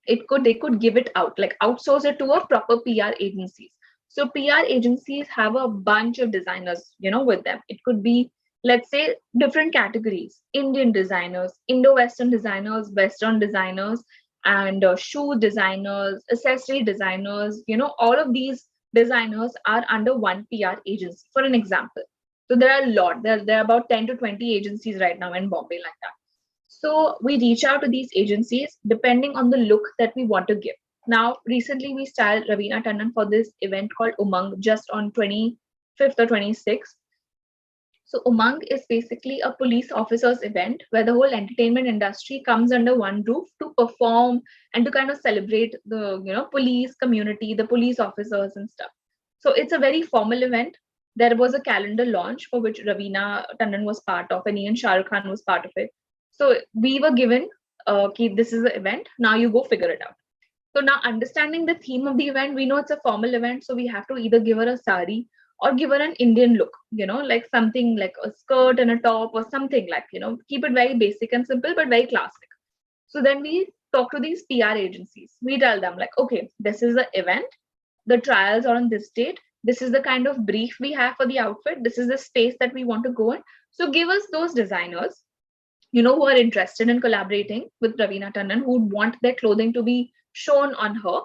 [SPEAKER 2] they could give it out, like outsource it to a proper PR agencies. So PR agencies have a bunch of designers, with them. It could be, let's say, different categories: Indian designers, Indo-Western designers, Western designers, and shoe designers, accessory designers. All of these designers are under one PR agency, for an example. So there are a lot. There are about 10 to 20 agencies right now in Bombay like that. So we reach out to these agencies depending on the look that we want to give. Now, recently we styled Raveena Tandon for this event called Umang just on 25th or 26th. So Umang is basically a police officers event where the whole entertainment industry comes under one roof to perform and to kind of celebrate the police community, the police officers and stuff. So it's a very formal event. There was a calendar launch for which Raveena Tandon was part of, and even Shah Rukh Khan was part of it. So we were given, okay, this is the event. Now you go figure it out. So now understanding the theme of the event, we know it's a formal event, so we have to either give her a sari or give her an Indian look, like something like a skirt and a top or something like, keep it very basic and simple, but very classic. So then we talk to these PR agencies. We tell them like, okay, this is the event. The trials are on this date. This is the kind of brief we have for the outfit. This is the space that we want to go in. So give us those designers, who are interested in collaborating with Raveena Tandon, who would want their clothing to be shown on her,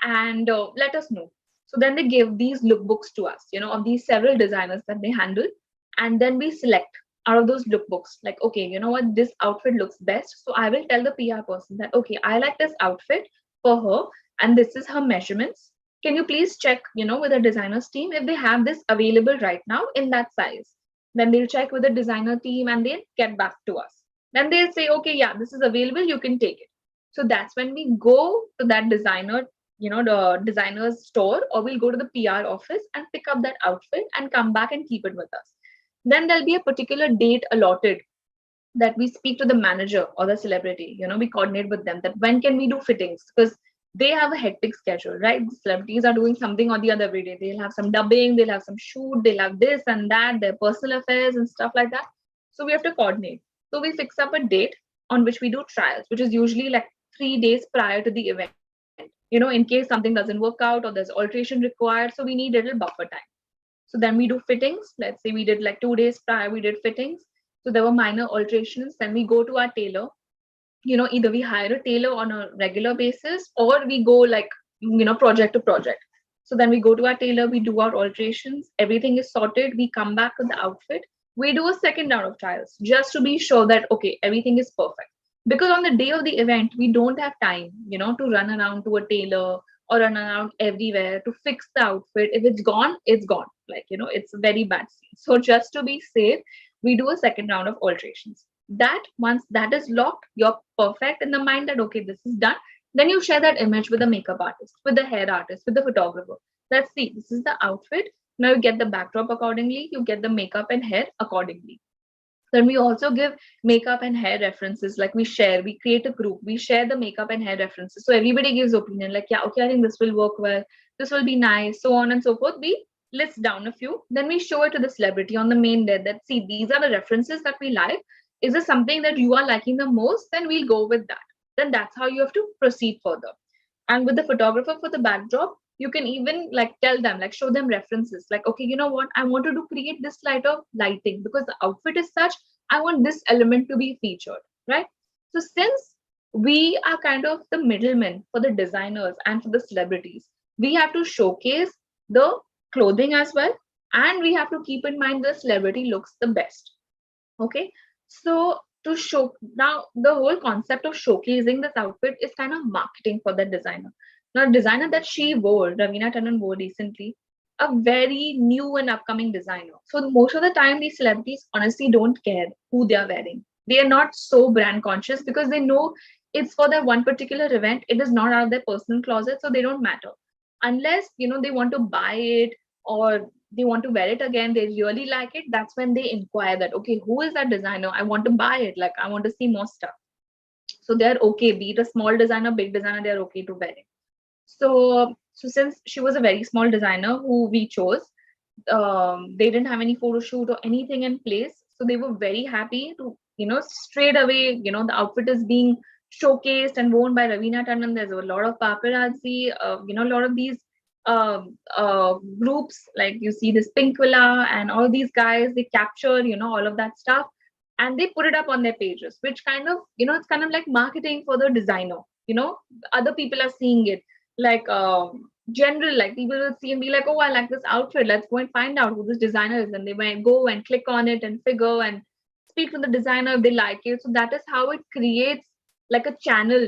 [SPEAKER 2] and let us know. So then they give these lookbooks to us, of these several designers that they handle. And then we select out of those lookbooks, like, okay, you know what, this outfit looks best. So I will tell the PR person that, okay, I like this outfit for her, and this is her measurements. Can you please check, with the designer's team if they have this available right now in that size? Then they'll check with the designer team and they'll get back to us. Then they'll say, okay, yeah, this is available, you can take it. So that's when we go to that designer, the designer's store, or we'll go to the PR office and pick up that outfit and come back and keep it with us. Then there'll be a particular date allotted that we speak to the manager or the celebrity, we coordinate with them that when can we do fittings, because they have a hectic schedule, right? The celebrities are doing something or the other every day. They'll have some dubbing, they'll have some shoot, they'll have this and that, their personal affairs and stuff like that. So we have to coordinate. So we fix up a date on which we do trials, which is usually like 3 days prior to the event, in case something doesn't work out or there's alteration required. So we need a little buffer time. So then we do fittings. Let's say we did like 2 days prior, we did fittings. So there were minor alterations. Then we go to our tailor. Either we hire a tailor on a regular basis or we go like, project to project. So then we go to our tailor, we do our alterations, everything is sorted. We come back with the outfit. We do a second round of trials just to be sure that, okay, everything is perfect. Because on the day of the event, we don't have time, to run around to a tailor or run around everywhere to fix the outfit. If it's gone, it's gone. Like, it's a very bad scene. So just to be safe, we do a second round of alterations. That once that is locked, you're perfect in the mind that, okay, this is done. Then you share that image with the makeup artist, with the hair artist, with the photographer. Let's see, this is the outfit. Now you get the backdrop accordingly, you get the makeup and hair accordingly. Then we also give makeup and hair references, like we create a group, we share the makeup and hair references. So everybody gives opinion, like, yeah, okay, I think this will work well, this will be nice, so on and so forth. We list down a few, then we show it to the celebrity on the main day that, see, these are the references that we like. Is there something that you are liking the most? Then we'll go with that. Then that's how you have to proceed further. And with the photographer for the backdrop, you can even like tell them, like show them references, like, okay, you know what, I wanted to create this light of lighting because the outfit is such, I want this element to be featured, right? So since we are kind of the middlemen for the designers and for the celebrities, we have to showcase the clothing as well, and we have to keep in mind the celebrity looks the best. Okay, so to show, now the whole concept of showcasing this outfit is kind of marketing for the designer. Now, designer that she wore, Raveena Tandon wore recently, a very new and upcoming designer. So most of the time, these celebrities honestly don't care who they are wearing. They are not so brand conscious because they know it's for their one particular event. It is not out of their personal closet, so they don't matter. Unless, they want to buy it or they want to wear it again, they really like it. That's when they inquire that, okay, who is that designer? I want to buy it. Like, I want to see more stuff. So they're okay, be it a small designer, big designer, they're okay to wear it. So since she was a very small designer who we chose, they didn't have any photo shoot or anything in place. So they were very happy to, straight away, the outfit is being showcased and worn by Raveena Tandon. There's a lot of paparazzi, a lot of these groups, like you see this Pink Villa and all these guys, they capture, all of that stuff and they put it up on their pages, which kind of, it's kind of like marketing for the designer. Other people are seeing it. Like general, like people will see and be like, oh, I like this outfit. Let's go and find out who this designer is. And they might go and click on it and figure and speak to the designer if they like it. So that is how it creates like a channel,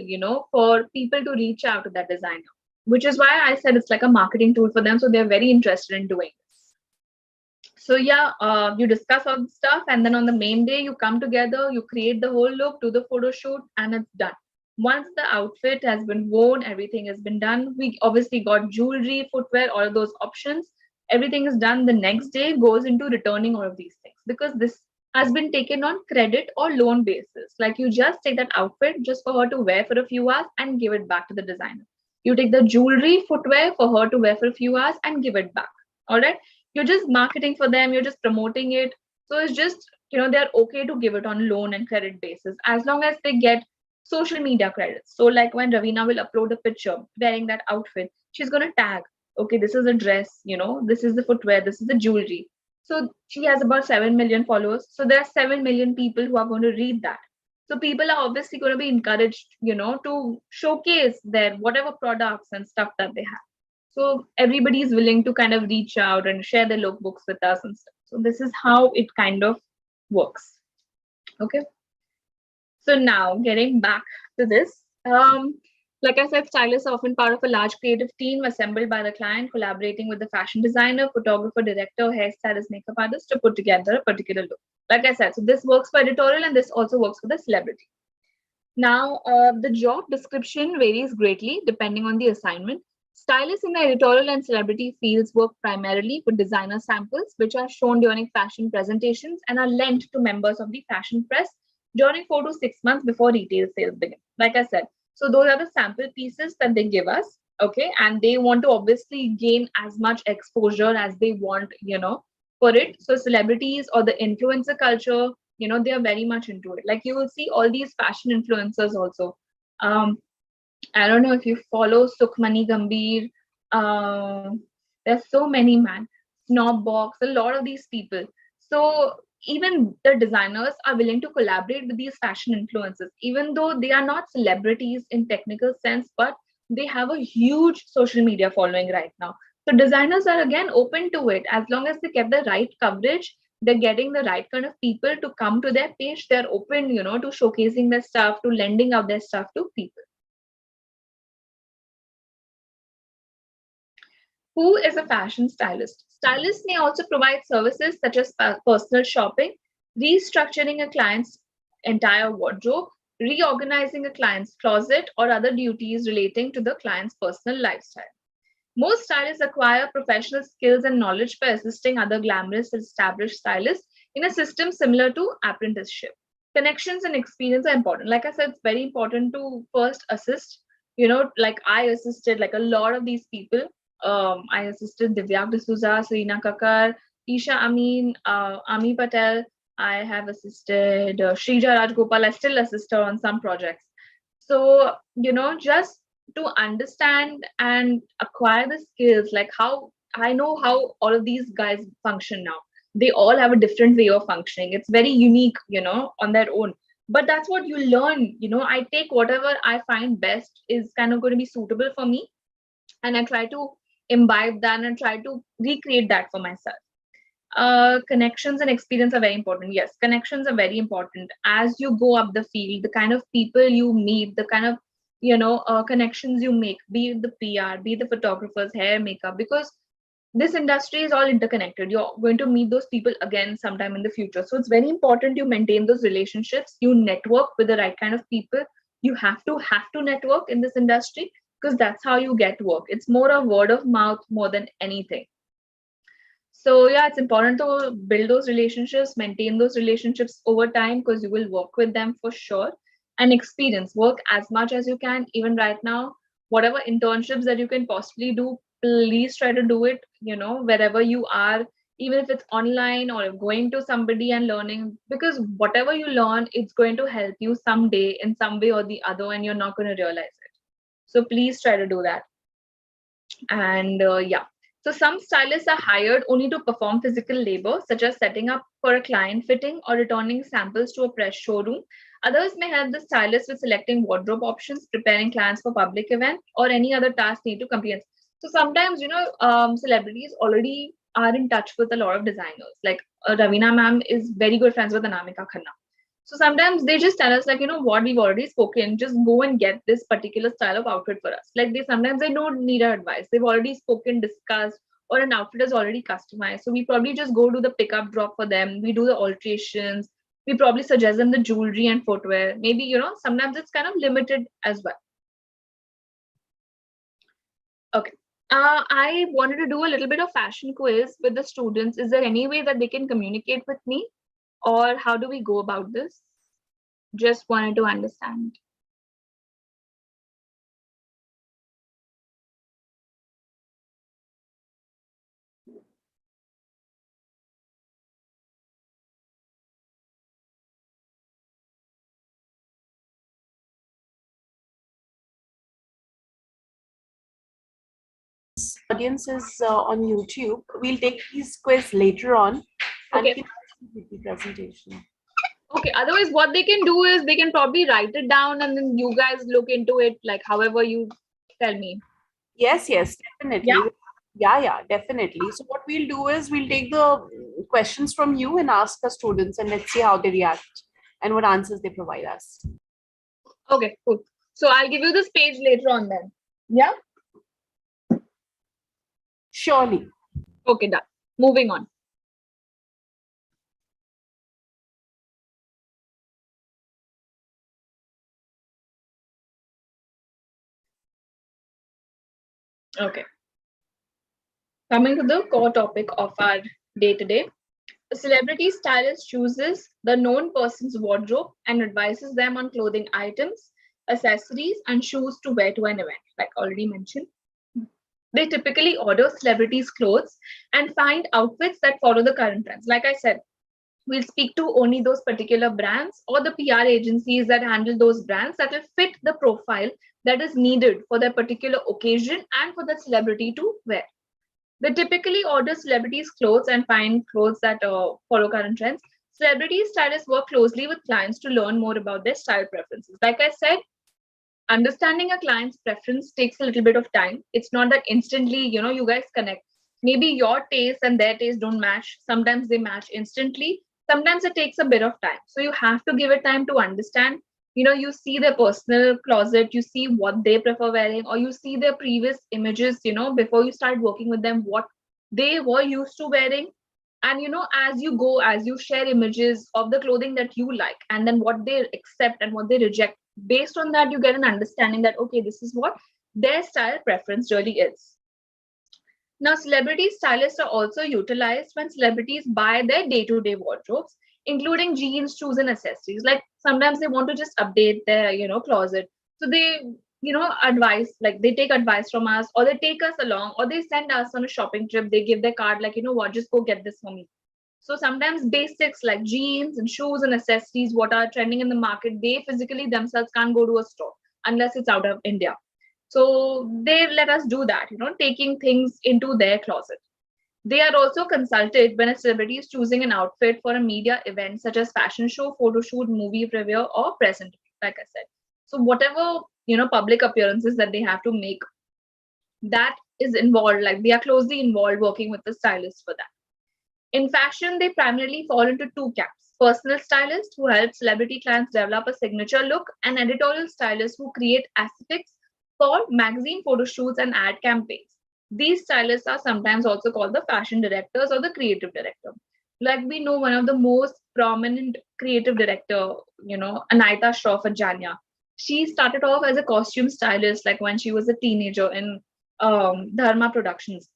[SPEAKER 2] for people to reach out to that designer, which is why I said it's like a marketing tool for them. So they're very interested in doing this. So yeah, you discuss all the stuff, and then on the main day, you come together, you create the whole look, do the photo shoot, and it's done. Once the outfit has been worn, everything has been done. We obviously got jewelry, footwear, all of those options. Everything is done. The next day goes into returning all of these things, because this has been taken on credit or loan basis. Like you just take that outfit just for her to wear for a few hours and give it back to the designer. You take the jewelry, footwear for her to wear for a few hours and give it back. All right. You're just marketing for them. You're just promoting it. So it's just, they're okay to give it on loan and credit basis as long as they get social media credits. So like when Ravina will upload a picture wearing that outfit, she's going to tag, okay, this is a dress, this is the footwear, this is the jewelry. So she has about 7 million followers. So there are 7 million people who are going to read that. So people are obviously going to be encouraged, to showcase their whatever products and stuff that they have. So everybody is willing to kind of reach out and share their lookbooks with us and stuff. So this is how it kind of works. Okay. So now getting back to this, like I said, stylists are often part of a large creative team assembled by the client, collaborating with the fashion designer, photographer, director, hairstylist, makeup artist to put together a particular look. Like I said, so this works for editorial and this also works for the celebrity. Now, the job description varies greatly depending on the assignment. Stylists in the editorial and celebrity fields work primarily with designer samples, which are shown during fashion presentations and are lent to members of the fashion press during 4 to 6 months before retail sales begin. Like I said, so those are the sample pieces that they give us, okay? And they want to obviously gain as much exposure as they want, for it. So celebrities or the influencer culture, they are very much into it. Like you will see all these fashion influencers also. I don't know if you follow Sukhmani Gambhir. There's so many, man. Snobbox, a lot of these people. So even the designers are willing to collaborate with these fashion influencers, even though they are not celebrities in technical sense, but they have a huge social media following right now. So designers are again open to it as long as they get the right coverage. They're getting the right kind of people to come to their page. They're open, to showcasing their stuff, to lending out their stuff to people. Who is a fashion stylist? Stylists may also provide services such as personal shopping, restructuring a client's entire wardrobe, reorganizing a client's closet, or other duties relating to the client's personal lifestyle. Most stylists acquire professional skills and knowledge by assisting other glamorous and established stylists in a system similar to apprenticeship. Connections and experience are important. Like I said, it's very important to first assist. Like I assisted like a lot of these people. I assisted Divyak D'Souza, Serena Kakar, Isha Amin, Ami Patel. I have assisted Shrija Rajgopal. I still assist her on some projects. So, just to understand and acquire the skills, like how I know how all of these guys function now. They all have a different way of functioning. It's very unique, on their own. But that's what you learn. I take whatever I find best is kind of going to be suitable for me. And I try to imbibe that and try to recreate that for myself. Connections and experience are very important. Yes, connections are very important as you go up the field. The kind of people you meet, the kind of connections you make, be it the PR, be it the photographers, hair, makeup, because this industry is all interconnected. You're going to meet those people again sometime in the future. So it's very important you maintain those relationships. You network with the right kind of people. You have to network in this industry, because that's how you get work. It's more a word of mouth more than anything. So yeah, it's important to build those relationships, maintain those relationships over time, because you will work with them for sure. And experience, work as much as you can. Even right now, whatever internships that you can possibly do, please try to do it, wherever you are, even if it's online or going to somebody and learning, because whatever you learn, it's going to help you someday in some way or the other, and you're not going to realize it. So please try to do that. And yeah, so some stylists are hired only to perform physical labor, such as setting up for a client fitting or returning samples to a press showroom. Others may help the stylist with selecting wardrobe options, preparing clients for public event, or any other task need to complete. So sometimes, celebrities already are in touch with a lot of designers. Like Ravina ma'am is very good friends with Anamika Khanna. So sometimes they just tell us like, what, we've already spoken, just go and get this particular style of outfit for us. Like sometimes they don't need our advice. They've already spoken, discussed, or an outfit is already customized. So we probably just go do the pickup drop for them. We do the alterations. We probably suggest them the jewelry and footwear. Maybe, sometimes it's kind of limited as well. Okay. I wanted to do a little bit of fashion quiz with the students. Is there any way that they can communicate with me? Or how do we go about this? Just wanted to understand.
[SPEAKER 4] Audience is on YouTube. We'll take these quiz later on and
[SPEAKER 2] Okay.
[SPEAKER 4] we can with the presentation.
[SPEAKER 2] Okay, otherwise what they can do is they can probably write it down and then you guys look into it like however you tell me.
[SPEAKER 4] Yes, definitely. Yeah, definitely. So what we'll do is we'll take the questions from you and ask the students and let's see how they react and what answers they provide us.
[SPEAKER 2] Okay, cool. So I'll give you this page later on then. Yeah?
[SPEAKER 4] Surely.
[SPEAKER 2] Okay, done. Moving on. Okay. Coming to the core topic of our day today. A celebrity stylist chooses the known person's wardrobe and advises them on clothing items, accessories, and shoes to wear to an event, like already mentioned. They typically order celebrities' clothes and find outfits that follow the current trends. Like I said, we'll speak to only those particular brands or the PR agencies that handle those brands that will fit the profile that is needed for their particular occasion and for the celebrity to wear. They typically order celebrities' clothes and find clothes that follow current trends. Celebrity stylists work closely with clients to learn more about their style preferences. Like I said, understanding a client's preference takes a little bit of time. It's not that instantly, you guys connect. Maybe your taste and their taste don't match. Sometimes they match instantly. Sometimes it takes a bit of time. So you have to give it time to understand. You see their personal closet, you see what they prefer wearing, or you see their previous images, before you start working with them, what they were used to wearing. And as you go, as you share images of the clothing that you like, and then what they accept and what they reject, based on that you get an understanding that okay, this is what their style preference really is. Now celebrity stylists are also utilized when celebrities buy their day-to-day wardrobes, including jeans, shoes, and accessories. Like sometimes they want to just update their closet, so they advice, like they take advice from us, or they take us along, or they send us on a shopping trip. They give their card like, what, just go get this for me. So sometimes basics like jeans and shoes and accessories, what are trending in the market, they physically themselves can't go to a store unless it's out of India. So they let us do that, taking things into their closet. They are also consulted when a celebrity is choosing an outfit for a media event such as fashion show, photo shoot, movie premiere, or present, like I said. So whatever, public appearances that they have to make, that is involved, like they are closely involved working with the stylist for that. In fashion, they primarily fall into two camps: personal stylists who help celebrity clients develop a signature look, and editorial stylists who create aesthetics for magazine photo shoots and ad campaigns. These stylists are sometimes also called the fashion directors or the creative director. Like we know one of the most prominent creative director, Anita Shroff at Janya. She started off as a costume stylist, like when she was a teenager in Dharma Productions.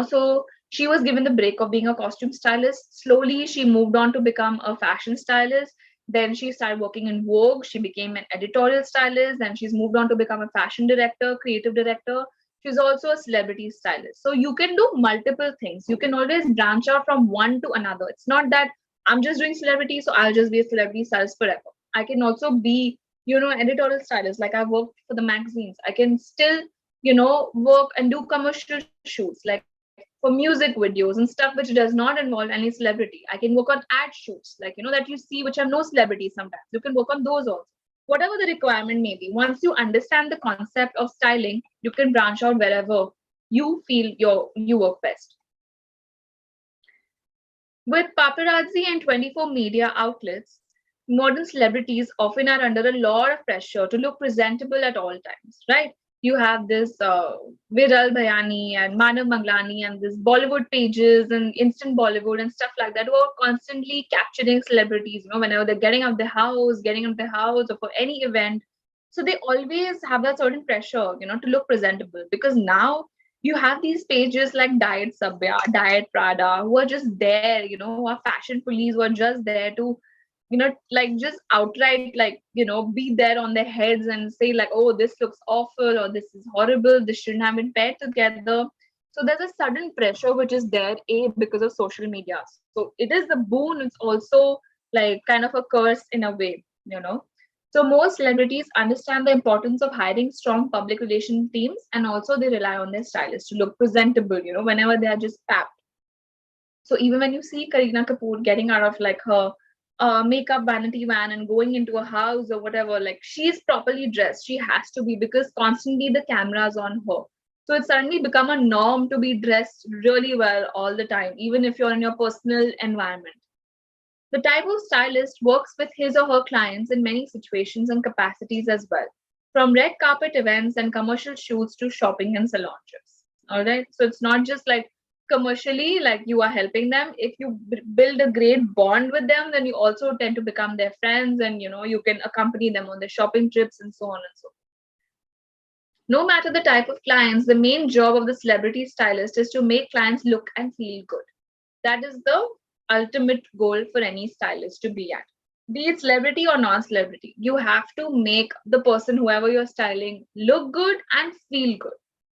[SPEAKER 2] So she was given the break of being a costume stylist. Slowly, she moved on to become a fashion stylist. Then she started working in Vogue. She became an editorial stylist. Then she's moved on to become a fashion director, creative director. She's also a celebrity stylist. So you can do multiple things. You can always branch out from one to another. It's not that I'm just doing celebrity, so I'll just be a celebrity stylist forever. I can also be, editorial stylist. Like I worked for the magazines. I can still work and do commercial shoots like for music videos and stuff which does not involve any celebrity. I can work on ad shoots, like that you see, which have no celebrities sometimes. You can work on those also. whatever the requirement may be. Once you understand the concept of styling, you can branch out wherever you feel you work best. With paparazzi and 24 media outlets, modern celebrities often are under a lot of pressure to look presentable at all times, right? You have this Viral Bhayani and Manav Manglani and this Bollywood pages and instant Bollywood and stuff like that who are constantly capturing celebrities, whenever they're getting out of the house or for any event. So they always have that certain pressure, to look presentable, because now you have these pages like Diet Sabya, Diet Prada, who are just there, who are fashion police, who are just there to, like just outright, like, be there on their heads and say like, oh, this looks awful, or this is horrible, this shouldn't have been paired together. So there's a sudden pressure which is there, because of social media. So it is a boon, it's also like kind of a curse in a way. So most celebrities understand the importance of hiring strong public relation teams, and also they rely on their stylists to look presentable, whenever they are just packed. So even when you see Kareena Kapoor getting out of like her makeup vanity van and going into a house or whatever, like she's properly dressed. She has to be, because constantly the camera's on her. So it's suddenly become a norm to be dressed really well all the time, even if you're in your personal environment. The type of stylist works with his or her clients in many situations and capacities as well, from red carpet events and commercial shoots to shopping and salon trips. All right. So it's not just like commercially, like you are helping them. If you build a great bond with them, then you also tend to become their friends, and you can accompany them on their shopping trips and so on and so forth. No matter the type of clients, the main job of the celebrity stylist is to make clients look and feel good. That is the ultimate goal for any stylist to be at. Be it celebrity or non-celebrity, you have to make the person, whoever you're styling, look good and feel good.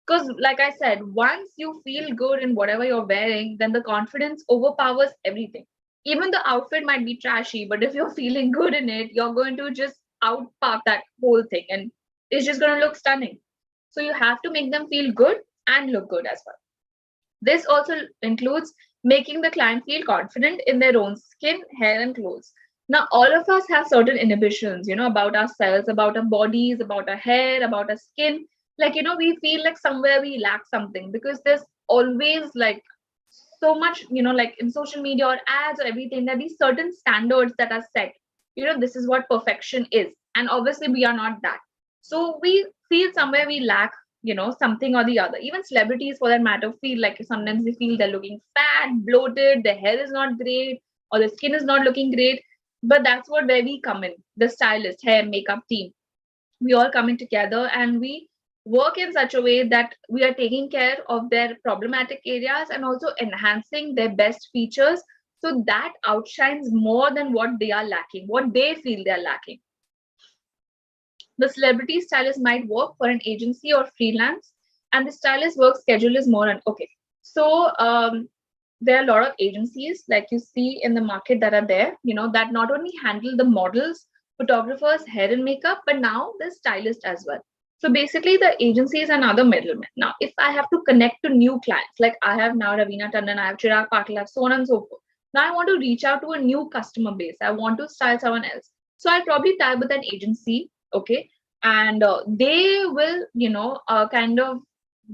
[SPEAKER 2] Because like I said, once you feel good in whatever you're wearing, then the confidence overpowers everything. Even the outfit might be trashy, but if you're feeling good in it, you're going to just outpark that whole thing, and it's just going to look stunning. So you have to make them feel good and look good as well. This also includes making the client feel confident in their own skin, hair, and clothes. Now, all of us have certain inhibitions, about ourselves, about our bodies, about our hair, about our skin. Like, we feel like somewhere we lack something, because there's always like so much, like in social media or ads or everything, there are these certain standards that are set. This is what perfection is. And obviously, we are not that. So we feel somewhere we lack, something or the other. Even celebrities, for that matter, feel like sometimes they feel they're looking fat, bloated, their hair is not great, or the skin is not looking great. But that's where we come in, the stylist, hair, makeup team. We all come in together and we work in such a way that we are taking care of their problematic areas and also enhancing their best features, so that outshines more than what they are lacking, what they feel they're lacking. The celebrity stylist might work for an agency or freelance, and the stylist work schedule is more okay. So there are a lot of agencies like you see in the market that are there, that not only handle the models, photographers, hair and makeup, but now the stylist as well. So basically the agencies and other middlemen. Now, if I have to connect to new clients, like I have now Ravina Tandon, I have Chirag Patil, I have so on and so forth. Now I want to reach out to a new customer base. I want to style someone else. So I'll probably tie with an agency, okay? And they will, kind of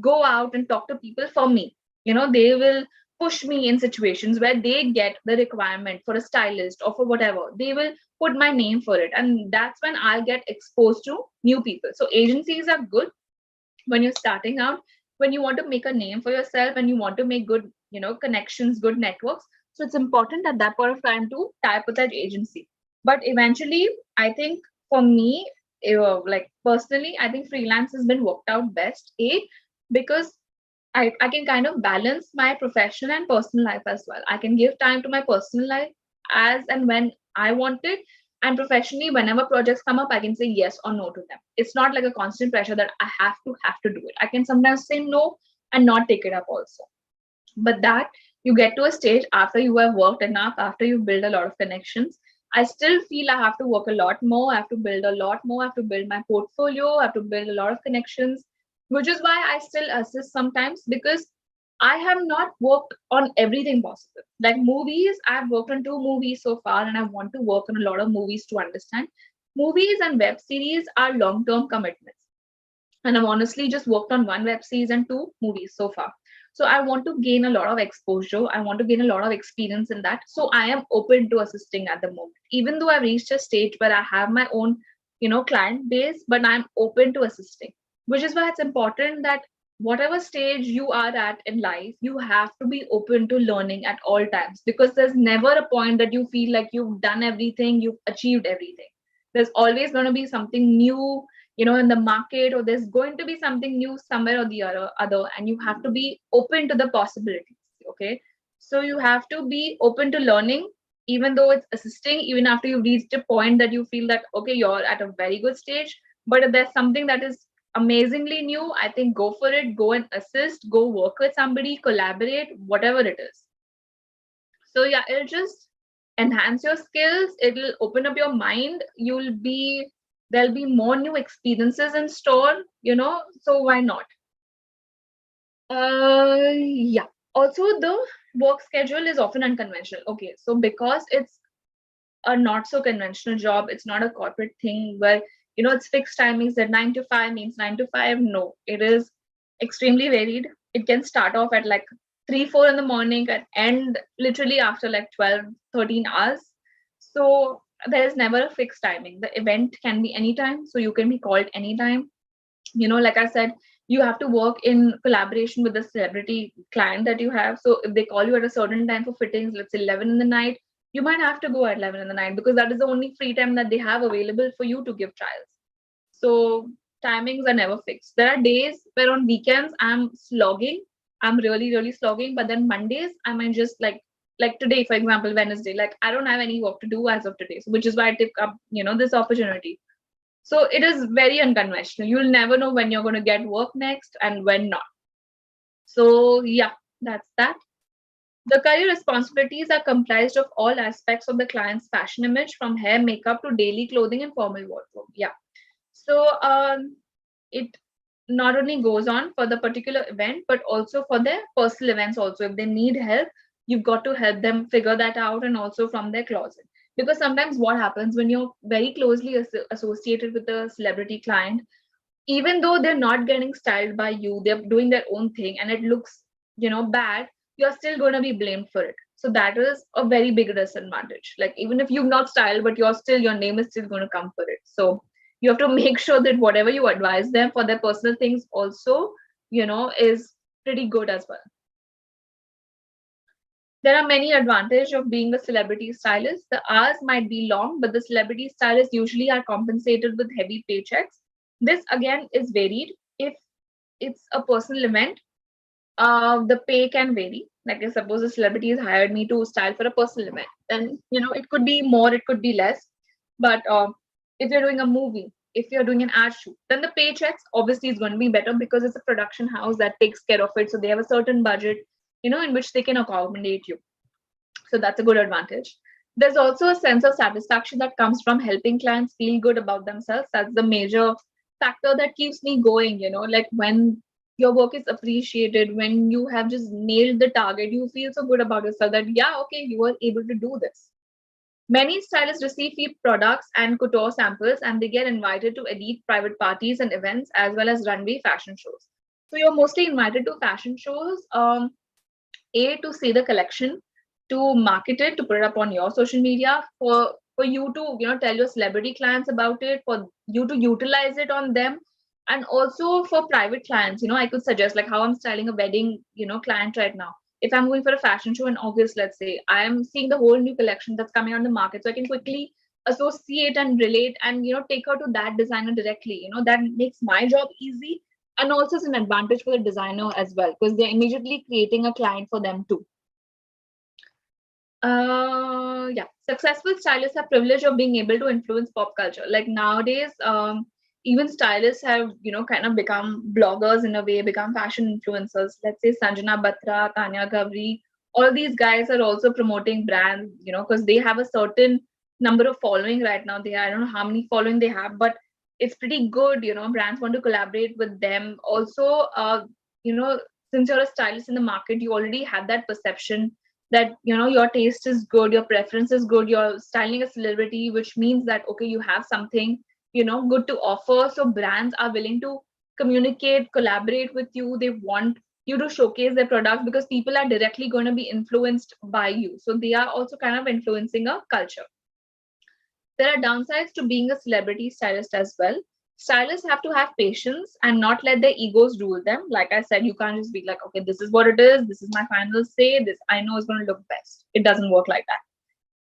[SPEAKER 2] go out and talk to people for me. They will push me in situations where they get the requirement for a stylist or for whatever. They will put my name for it, and that's when I'll get exposed to new people. So agencies are good when you're starting out, when you want to make a name for yourself and you want to make good, connections, good networks. So it's important at that point of time to tie up with that agency. But eventually, I think for me, like personally, I think freelance has been worked out best. Because I can kind of balance my professional and personal life as well. I can give time to my personal life as and when I want it. And professionally, whenever projects come up, I can say yes or no to them. It's not like a constant pressure that I have to do it. I can sometimes say no and not take it up also. But that you get to a stage after you have worked enough, after you build a lot of connections. I still feel I have to work a lot more. I have to build a lot more. I have to build my portfolio. I have to build a lot of connections, which is why I still assist sometimes, because I have not worked on everything possible. Like movies, I've worked on 2 movies so far, and I want to work on a lot of movies to understand. Movies and web series are long-term commitments. And I've honestly just worked on one web series and 2 movies so far. So I want to gain a lot of exposure. I want to gain a lot of experience in that. So I am open to assisting at the moment, even though I've reached a stage where I have my own, client base, but I'm open to assisting, which is why it's important that whatever stage you are at in life, you have to be open to learning at all times, because there's never a point that you feel like you've done everything, you've achieved everything. There's always going to be something new, in the market, or there's going to be something new somewhere or the other, and you have to be open to the possibilities. Okay, so you have to be open to learning, even though it's assisting, even after you've reached a point that you feel that okay, you're at a very good stage. But if there's something that is amazingly new, I think go for it, go and assist, go work with somebody, collaborate, whatever it is. So yeah, it'll just enhance your skills, it'll open up your mind, there'll be more new experiences in store, so why not? Yeah. Also, the work schedule is often unconventional. Okay, so because it's a not so conventional job, it's not a corporate thing where it's fixed timings, that 9 to 5 means 9 to 5. No, it is extremely varied. It can start off at like 3-4 in the morning and end literally after like 12-13 hours. So there is never a fixed timing. The event can be anytime, so you can be called anytime. Like I said, you have to work in collaboration with the celebrity client that you have. So if they call you at a certain time for fittings, let's say 11 in the night, you might have to go at 11 in the night, because that is the only free time that they have available for you to give trials. So timings are never fixed. There are days where on weekends I'm slogging, I'm really, really slogging, but then Mondays I might just like today, for example, Wednesday, like I don't have any work to do as of today. So which is why I took up, this opportunity. So it is very unconventional. You'll never know when you're going to get work next and when not. So yeah, that's that. The career responsibilities are comprised of all aspects of the client's fashion image, from hair, makeup to daily clothing and formal wardrobe. Yeah. So it not only goes on for the particular event, but also for their personal events also. If they need help, you've got to help them figure that out, and also from their closet. Because sometimes what happens when you're very closely associated with a celebrity client, even though they're not getting styled by you, they're doing their own thing and it looks, bad, you're still going to be blamed for it. So that is a very big disadvantage. Like even if you've not styled, but your name is still going to come for it. So you have to make sure that whatever you advise them for their personal things also, is pretty good as well. There are many advantages of being a celebrity stylist. The hours might be long, but the celebrity stylists usually are compensated with heavy paychecks. This again is varied. If it's a personal event, the pay can vary. Like I suppose a celebrity has hired me to style for a personal event, then it could be more, it could be less. But if you're doing a movie, if you're doing an ad shoot, then the paychecks obviously is going to be better, because it's a production house that takes care of it. So they have a certain budget, in which they can accommodate you. So that's a good advantage. There's also a sense of satisfaction that comes from helping clients feel good about themselves. That's the major factor that keeps me going, like when your work is appreciated, when you have just nailed the target, you feel so good about yourself that, yeah, okay, you were able to do this. Many stylists receive free products and couture samples, and they get invited to elite private parties and events, as well as runway fashion shows. So you're mostly invited to fashion shows, to see the collection, to market it, to put it up on your social media, for you to tell your celebrity clients about it, for you to utilize it on them, and also for private clients. I could suggest, like how I'm styling a wedding client right now. If I'm going for a fashion show in August, let's say, I am seeing the whole new collection that's coming on the market, so I can quickly associate and relate and take her to that designer directly. That makes my job easy, and also it's an advantage for the designer as well, because they're immediately creating a client for them too. Yeah, successful stylists have privilege of being able to influence pop culture. Like nowadays, even stylists have kind of become bloggers in a way, become fashion influencers. Let's say Sanjana Batra, Tanya Gavri, all these guys are also promoting brands, because they have a certain number of following right now. I don't know how many following they have, but it's pretty good. Brands want to collaborate with them. Also, since you're a stylist in the market, you already have that perception. that your taste is good, your preference is good, you're styling a celebrity, which means that okay, you have something good to offer. So brands are willing to communicate, collaborate with you. They want you to showcase their products because people are directly going to be influenced by you. So they are also kind of influencing a culture. There are downsides to being a celebrity stylist as well. Stylists have to have patience and not let their egos rule them. Like I said, you can't just be like, okay, this is what it is. This is my final say. This I know is going to look best. It doesn't work like that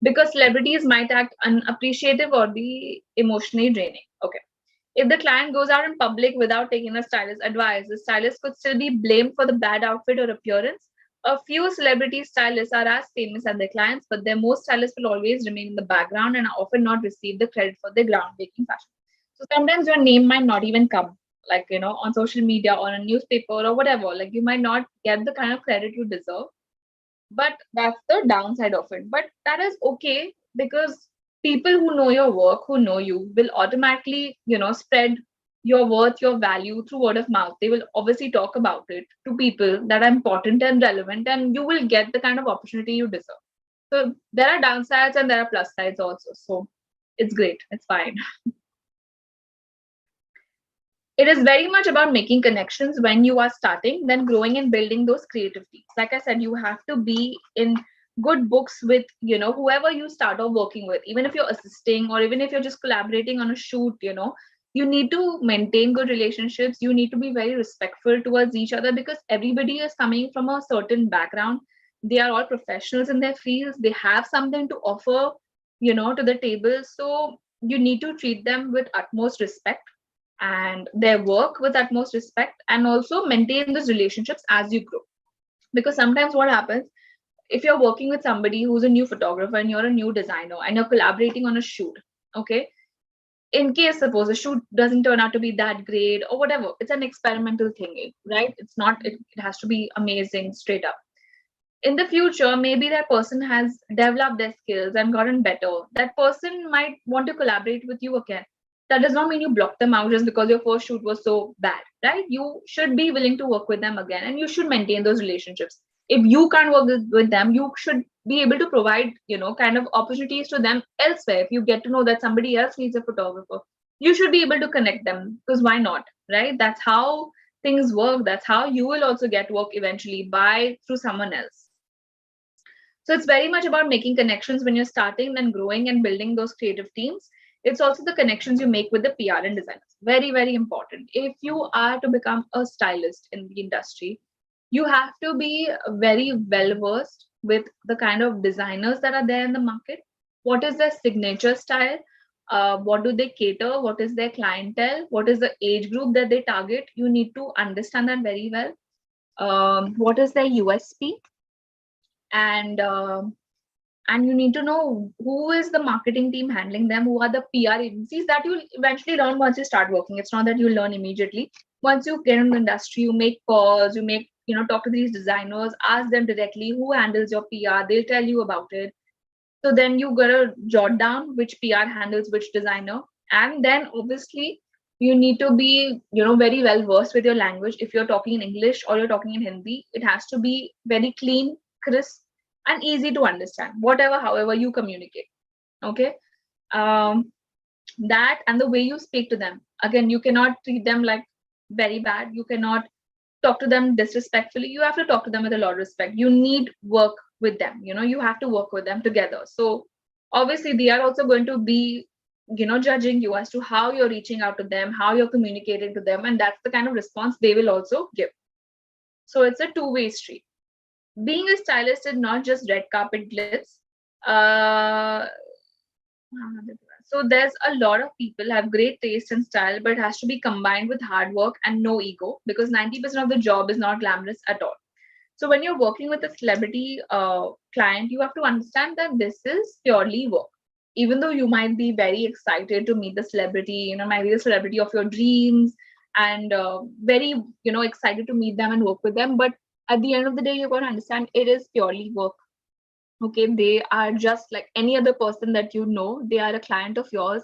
[SPEAKER 2] because celebrities might act unappreciative or be emotionally draining. Okay. If the client goes out in public without taking a stylist advice, the stylist could still be blamed for the bad outfit or appearance. A few celebrity stylists are as famous as their clients, but their most stylists will always remain in the background and often not receive the credit for their groundbreaking fashion. So sometimes your name might not even come, like, on social media or a newspaper or whatever. Like, you might not get the kind of credit you deserve, but that's the downside of it. But that is okay because people who know your work, who know you, will automatically, spread your worth, your value through word of mouth. They will obviously talk about it to people that are important and relevant, and you will get the kind of opportunity you deserve. So there are downsides and there are plus sides also. So it's great. It's fine. It is very much about making connections when you are starting, then growing and building those creative teams. Like I said, you have to be in good books with, whoever you start off working with, even if you're assisting or even if you're just collaborating on a shoot, you need to maintain good relationships. You need to be very respectful towards each other because everybody is coming from a certain background. They are all professionals in their fields. They have something to offer, to the table. So you need to treat them with utmost respect and their work with utmost respect, and also maintain those relationships as you grow. Because sometimes what happens, if you're working with somebody who's a new photographer and you're a new designer and you're collaborating on a shoot, okay, in case suppose the shoot doesn't turn out to be that great or whatever, it's an experimental thing, right? It's not, it has to be amazing straight up. In the future, maybe that person has developed their skills and gotten better. That person might want to collaborate with you again. That does not mean you block them out just because your first shoot was so bad, right? You should be willing to work with them again and you should maintain those relationships. If you can't work with them, you should be able to provide, kind of opportunities to them elsewhere. If you get to know that somebody else needs a photographer, you should be able to connect them, because why not, right? That's how things work. That's how you will also get work eventually by through someone else. So it's very much about making connections when you're starting, then growing and building those creative teams. It's also the connections you make with the PR and designers. Very, very important. If you are to become a stylist in the industry, you have to be very well versed with the kind of designers that are there in the market. What is their signature style? What do they cater? What is their clientele? What is the age group that they target? You need to understand that very well. What is their USP? And you need to know who is the marketing team handling them, who are the PR agencies. That you'll eventually learn once you start working. It's not that you learn immediately. Once you get in the industry, you make calls, talk to these designers, ask them directly who handles your PR. They'll tell you about it. So then you gotta jot down which PR handles which designer. And then obviously you need to be, very well versed with your language. If you're talking in English or you're talking in Hindi, it has to be very clean, crisp, and easy to understand, however you communicate. Okay. That and the way you speak to them. Again, you cannot treat them like very bad. You cannot talk to them disrespectfully. You have to talk to them with a lot of respect. You need work with them. You have to work with them together. So obviously they are also going to be, judging you as to how you're reaching out to them, how you're communicating to them. And that's the kind of response they will also give. So it's a two-way street. Being a stylist is not just red carpet glitz. So there's a lot of people have great taste and style, but it has to be combined with hard work and no ego, because 90% of the job is not glamorous at all. So when you're working with a celebrity client, you have to understand that this is purely work. Even though you might be very excited to meet the celebrity, might be the celebrity of your dreams, and very, excited to meet them and work with them. But at the end of the day, you're going to understand it is purely work. Okay, they are just like any other person that you know. They are a client of yours,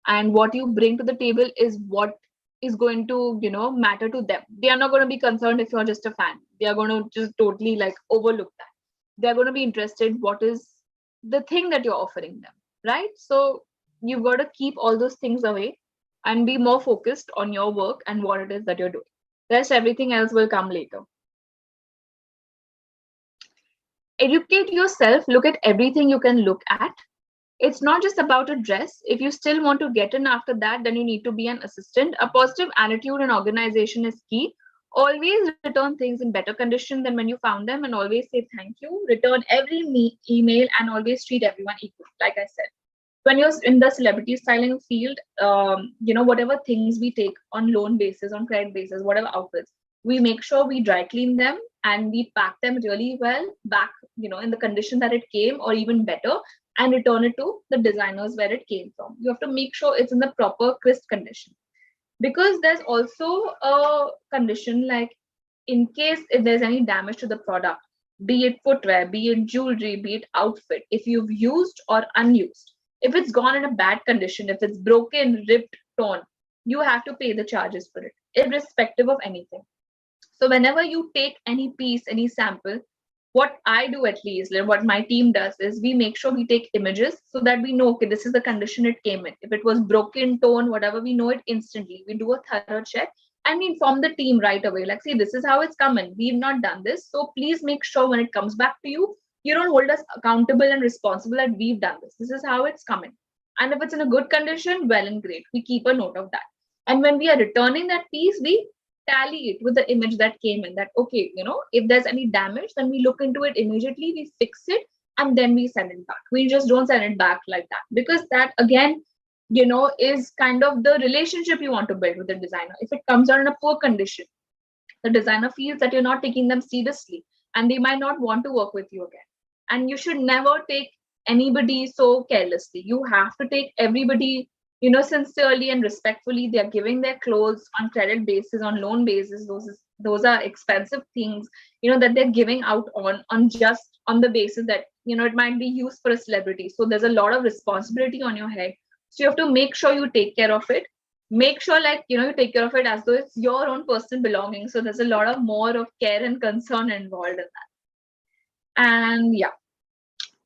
[SPEAKER 2] and what you bring to the table is what is going to, matter to them. They are not going to be concerned if you're just a fan. They are going to just totally like overlook that. they're going to be interested what is the thing that you're offering them, right? So you've got to keep all those things away and be more focused on your work and what it is that you're doing. Rest everything else will come later. Educate yourself, look at everything you can look at. It's not just about a dress. If you still want to get in after that, then you need to be an assistant. A positive attitude and organization is key. Always return things in better condition than when you found them, and always say thank you. Return every email and always treat everyone equal. Like I said, when you're in the celebrity styling field, whatever things we take on loan basis, on credit basis, whatever outfits, we make sure we dry clean them and we pack them really well back, in the condition that it came or even better, and return it to the designers where it came from. You have to make sure it's in the proper crisp condition, because there's also a condition like, in case if there's any damage to the product, be it footwear, be it jewelry, be it outfit, if you've used or unused, if it's gone in a bad condition, if it's broken, ripped, torn, you have to pay the charges for it, irrespective of anything. So whenever you take any piece, any sample, what I do, at least, and what my team does, is we make sure we take images so that we know, okay, this is the condition it came in. If it was broken, torn, whatever, we know it instantly. We do a thorough check and we inform the team right away. Like, see, this is how it's coming. We've not done this. So please make sure when it comes back to you, you don't hold us accountable and responsible that we've done this. This is how it's coming. And if it's in a good condition, well and great. We keep a note of that. And when we are returning that piece, we tally it with the image that came in, that, okay, if there's any damage, then we look into it immediately, we fix it, and then we send it back. We just don't send it back like that, because that, again, is kind of the relationship you want to build with the designer. If it comes out in a poor condition, the designer feels that you're not taking them seriously and they might not want to work with you again. And you should never take anybody so carelessly. You have to take everybody sincerely and respectfully. They're giving their clothes on credit basis, on loan basis. Those are expensive things, that they're giving out on just on the basis that, it might be used for a celebrity. So there's a lot of responsibility on your head. So you have to make sure you take care of it. Make sure, you take care of it as though it's your own personal belongings. So there's a lot of more of care and concern involved in that. And yeah.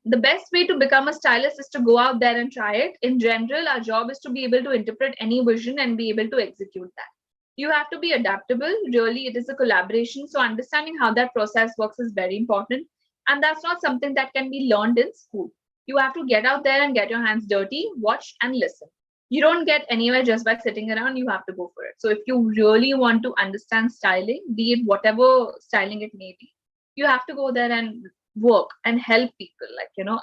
[SPEAKER 2] The best way to become a stylist is to go out there and try it. In general, our job is to be able to interpret any vision and be able to execute that. You have to be adaptable. Really, it is a collaboration. So understanding how that process works is very important. And that's not something that can be learned in school. You have to get out there and get your hands dirty, watch and listen. You don't get anywhere just by sitting around. You have to go for it. So if you really want to understand styling, be it whatever styling it may be, you have to go there and work and help people.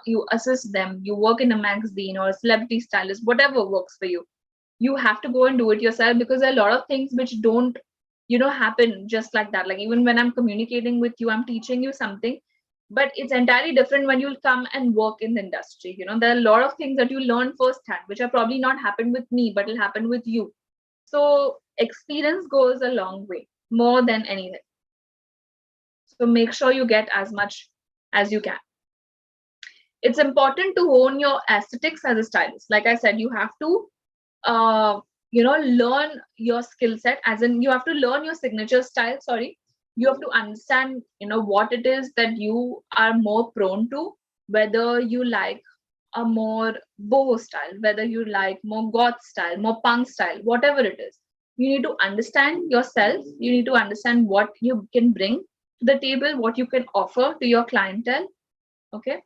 [SPEAKER 2] You assist them, you work in a magazine or a celebrity stylist, whatever works for you. You have to go and do it yourself, because there are a lot of things which don't happen just like that. Like, even when I'm communicating with you, I'm teaching you something, but it's entirely different when you'll come and work in the industry. There are a lot of things that you learn firsthand, which are probably not happen with me, but will happen with you. So experience goes a long way, more than anything. So make sure you get as much as you can. It's important to hone your aesthetics as a stylist. Like I said, you have to learn your skill set, as in you have to learn your signature style. You have to understand what it is that you are more prone to, whether you like a more boho style, whether you like more goth style, more punk style, whatever it is. You need to understand yourself. You need to understand what you can bring the table, what you can offer to your clientele. Okay.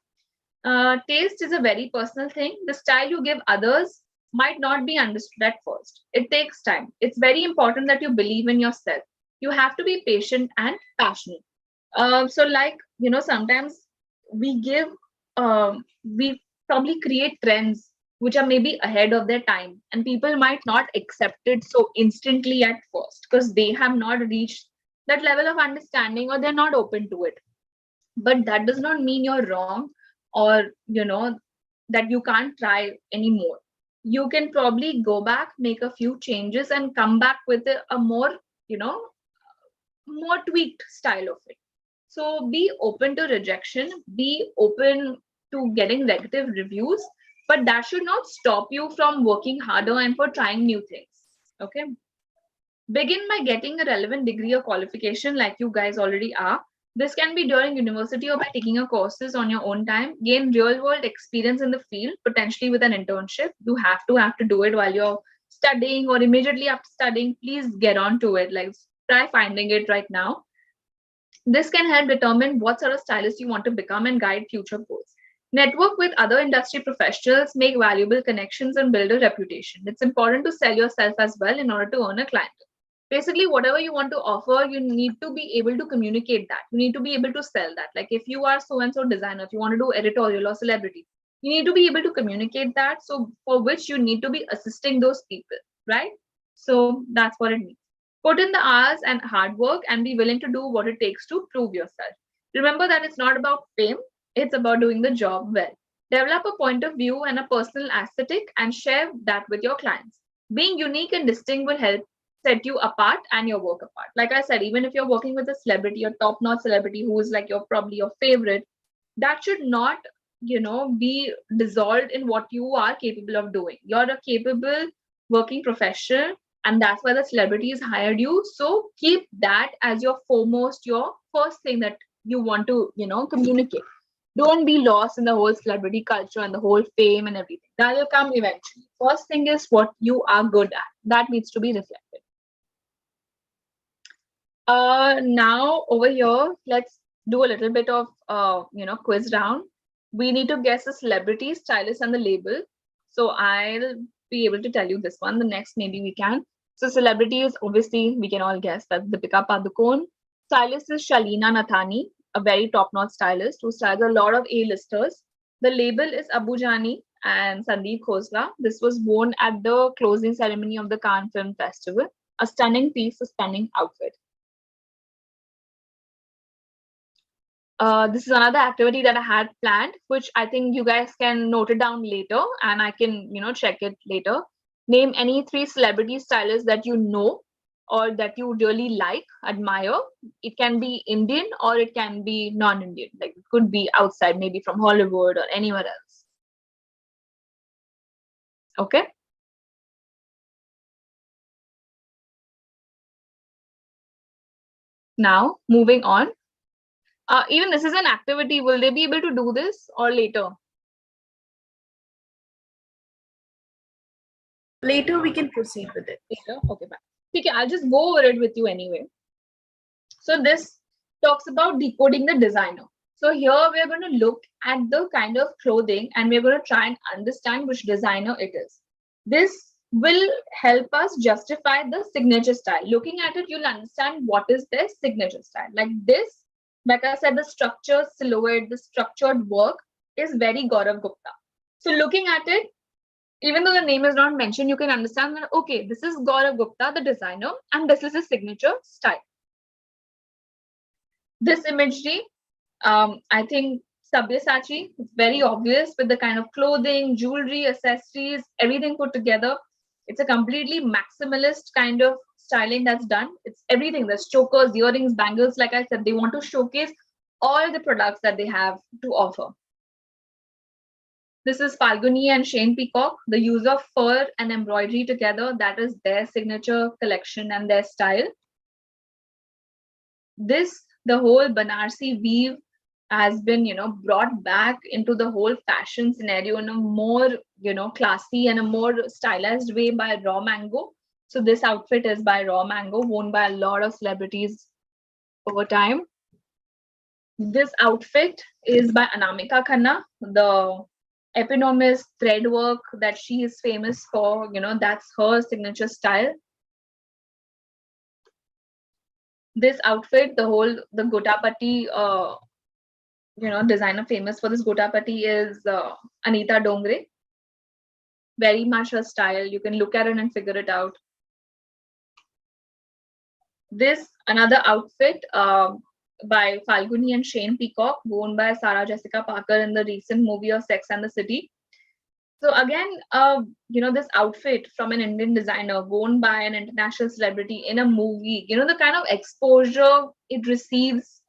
[SPEAKER 2] Taste is a very personal thing. The style you give others might not be understood at first. It takes time. It's very important that you believe in yourself. You have to be patient and passionate. Sometimes we probably create trends which are maybe ahead of their time, and people might not accept it so instantly at first because they have not reached that level of understanding, or they're not open to it. But that does not mean you're wrong, or that you can't try anymore. You can probably go back, make a few changes, and come back with a more more tweaked style of it. So be open to rejection, be open to getting negative reviews, but that should not stop you from working harder and for trying new things. Okay. Begin by getting a relevant degree or qualification, like you guys already are. This can be during university or by taking your courses on your own time. Gain real world experience in the field, potentially with an internship. You have to do it while you're studying or immediately after studying. Please get on to it. Like, try finding it right now. This can help determine what sort of stylist you want to become and guide future goals. Network with other industry professionals, make valuable connections, and build a reputation. It's important to sell yourself as well in order to earn a client. Basically, whatever you want to offer, you need to be able to communicate that. You need to be able to sell that. Like, if you are so and so designer, if you want to do editorial or celebrity, you need to be able to communicate that. So, for which you need to be assisting those people, right? So, that's what it means. Put in the hours and hard work and be willing to do what it takes to prove yourself. Remember that it's not about fame, it's about doing the job well. Develop a point of view and a personal aesthetic and share that with your clients. Being unique and distinct will help set you apart and your work apart. Like I said, even if you're working with a celebrity, a top-notch celebrity who is like probably your favorite, that should not, be dissolved in what you are capable of doing. You're a capable working professional, and that's why the celebrity has hired you. So keep that as your first thing that you want to, communicate. Don't be lost in the whole celebrity culture and the whole fame and everything. That will come eventually. First thing is what you are good at. That needs to be reflected. Now over here, let's do a little bit of quiz round. We need to guess the celebrity, stylist, and the label. So I'll be able to tell you this one. The next maybe we can. So celebrity is obviously we can all guess that Deepika Padukone. Stylist is Shalina Nathani, a very top-notch stylist who styles a lot of A-listers. The label is Abu Jani and Sandeep Khosla. This was worn at the closing ceremony of the Cannes Film Festival. A stunning piece, a stunning outfit. This is another activity that I had planned, which I think you guys can note it down later and I can, check it later. Name any 3 celebrity stylists that you know or that you really like, admire. It can be Indian or it can be non-Indian. Like, it could be outside, maybe from Hollywood or anywhere else. Okay. Now, moving on. Even this is an activity. Will they be able to do this or later?
[SPEAKER 3] Later we can proceed with it.
[SPEAKER 2] Later? Okay, fine. Okay, I'll just go over it with you anyway. So this talks about decoding the designer. So here we're going to look at the kind of clothing and we're going to try and understand which designer it is. This will help us justify the signature style. Looking at it, you'll understand what is their signature style. Like this, like I said, the structure, silhouette, the structured work is very Gaurav Gupta. So looking at it, even though the name is not mentioned, you can understand that, okay, this is Gaurav Gupta, the designer, and this is his signature style. This imagery, I think Sabyasachi, it's very obvious with the kind of clothing, jewelry, accessories, everything put together. It's a completely maximalist kind of styling that's done. It's everything. There's chokers, earrings, bangles. Like I said, they want to showcase all the products that they have to offer. This is Falguni and Shane Peacock. The use of fur and embroidery together, that is their signature collection and their style. This, the whole Banarsi weave has been, brought back into the whole fashion scenario in a more, classy and a more stylized way by Raw Mango. So this outfit is by Raw Mango, worn by a lot of celebrities over time. This outfit is by Anamika Khanna, the eponymous thread work that she is famous for, that's her signature style. This outfit, the Gotapati, designer famous for this Gotapati is Anita Dongre. Very much her style. You can look at it and figure it out. This, another outfit by Falguni and Shane Peacock, worn by Sarah Jessica Parker in the recent movie of Sex and the City. So again, this outfit from an Indian designer worn by an international celebrity in a movie, the kind of exposure it receives,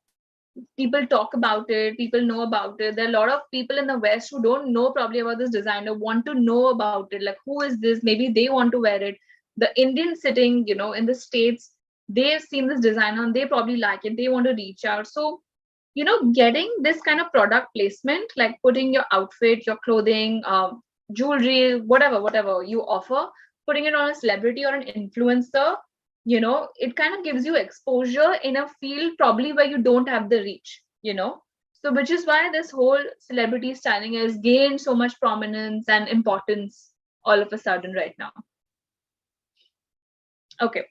[SPEAKER 2] people talk about it, people know about it. There are a lot of people in the West who don't know probably about this designer, want to know about it. Like, who is this? Maybe they want to wear it. The Indian sitting, in the States, they've seen this designer and they probably like it. They want to reach out. So getting this kind of product placement, like putting your outfit, your clothing, jewelry, whatever you offer, putting it on a celebrity or an influencer, it kind of gives you exposure in a field probably where you don't have the reach, So which is why this whole celebrity styling has gained so much prominence and importance all of a sudden right now. Okay,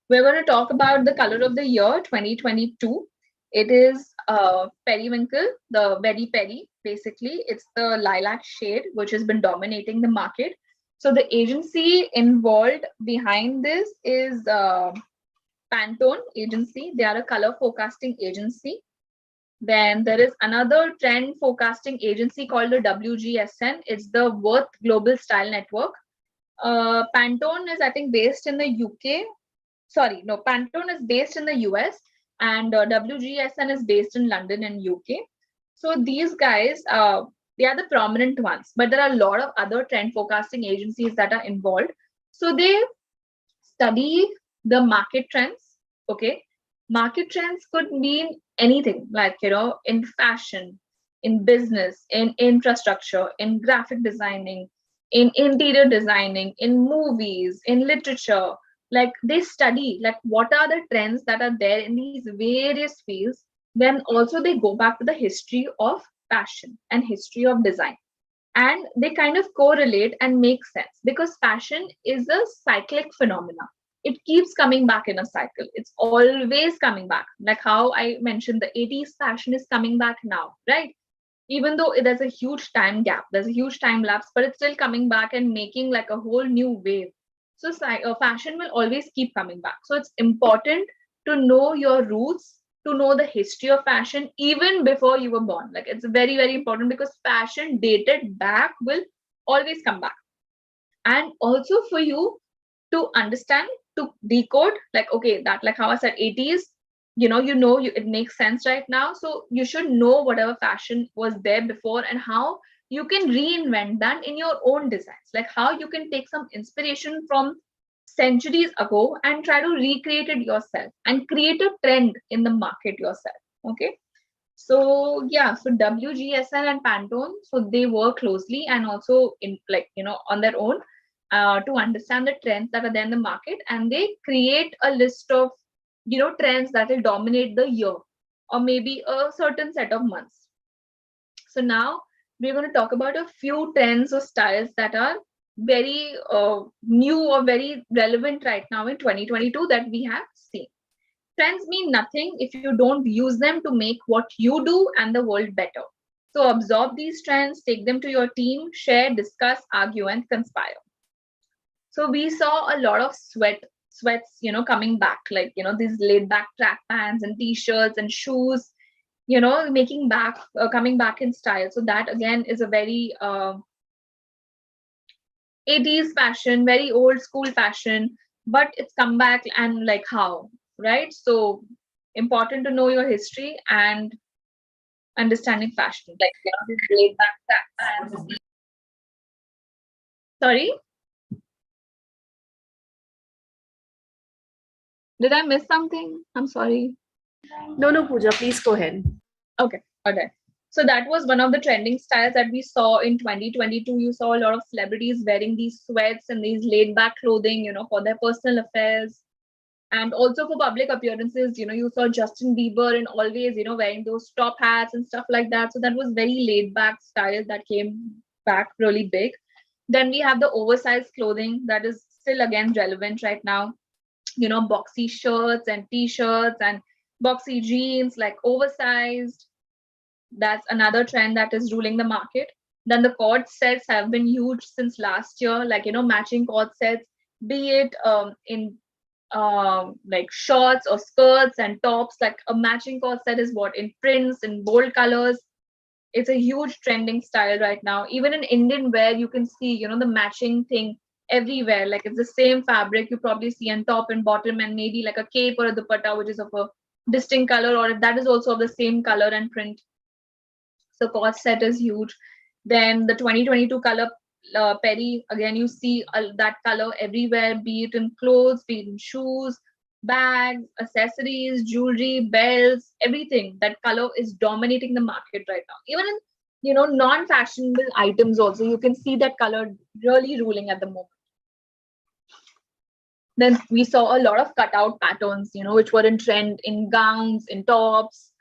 [SPEAKER 2] we're going to talk about the color of the year 2022. It is periwinkle, the very peri, basically. It's the lilac shade, which has been dominating the market. So the agency involved behind this is Pantone agency. They are a color forecasting agency. Then there is another trend forecasting agency called the WGSN. It's the Worth Global Style Network. Pantone is, I think, based in the UK. Sorry, no, Pantone is based in the US, and WGSN is based in London and UK. So these guys, they are the prominent ones, but there are a lot of other trend forecasting agencies that are involved. So they study the market trends. Okay, market trends could mean anything, like, in fashion, in business, in infrastructure, in graphic designing, in interior designing, in movies, in literature. Like, they study like what are the trends that are there in these various fields. Then also they go back to the history of fashion and history of design, and they kind of correlate and make sense, because fashion is a cyclic phenomena. It keeps coming back in a cycle. It's always coming back. Like how I mentioned, the 80s fashion is coming back now, right? Even though there's a huge time gap, there's a huge time lapse, but it's still coming back and making like a whole new wave. So fashion will always keep coming back. So it's important to know your roots, to know the history of fashion even before you were born. Like, it's very, very important, because fashion dated back will always come back. And also for you to understand, to decode, like, okay, that, like how I said, 80s, it makes sense right now. So you should know whatever fashion was there before and how you can reinvent that in your own designs, like how you can take some inspiration from centuries ago and try to recreate it yourself and create a trend in the market yourself. Okay, so yeah, so WGSN and Pantone, so they work closely and also in, like, on their own, to understand the trends that are there in the market, and they create a list of trends that will dominate the year or maybe a certain set of months. So now we're going to talk about a few trends or styles that are very new or very relevant right now in 2022 that we have seen. Trends mean nothing if you don't use them to make what you do and the world better. So absorb these trends, take them to your team, share, discuss, argue, and conspire. So we saw a lot of sweats, coming back, like, these laid back track pants and t-shirts and shoes, coming back in style. So that again is a very 80s fashion, very old school fashion, but it's come back, and like how, right? So important to know your history and understanding fashion, like, these laid back track pants. Sorry? Did I miss something? I'm sorry.
[SPEAKER 4] No, Pooja, please go ahead.
[SPEAKER 2] Okay. So that was one of the trending styles that we saw in 2022. You saw a lot of celebrities wearing these sweats and these laid back clothing, for their personal affairs. And also for public appearances, you saw Justin Bieber and always, wearing those top hats and stuff like that. So that was very laid back style that came back really big. Then we have the oversized clothing that is still again relevant right now. Boxy shirts and t-shirts and boxy jeans, like oversized. That's another trend that is ruling the market. Then the cord sets have been huge since last year, like, matching cord sets, be it in like shorts or skirts and tops. Like a matching cord set is what, in prints and bold colors. It's a huge trending style right now. Even in Indian wear, you can see, the matching thing everywhere. Like, it's the same fabric you probably see on top and bottom, and maybe like a cape or a dupatta, which is of a distinct color, or if that is also of the same color and print. So cord set is huge. Then the 2022 color peri, again, you see that color everywhere, be it in clothes, be it in shoes, bags, accessories, jewelry, belts, everything. That color is dominating the market right now. Even in, non-fashionable items also, you can see that color really ruling at the moment. Then we saw a lot of cutout patterns, which were in trend in gowns, in tops,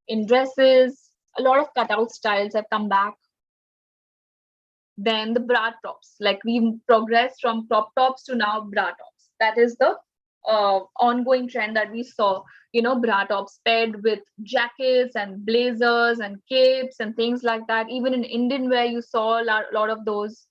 [SPEAKER 2] in dresses. A lot of cutout styles have come back. Then the bra tops, like we progressed from crop tops to now bra tops. That is the ongoing trend that we saw, bra tops paired with jackets and blazers and capes and things like that. Even in Indian wear, you saw a lot of those.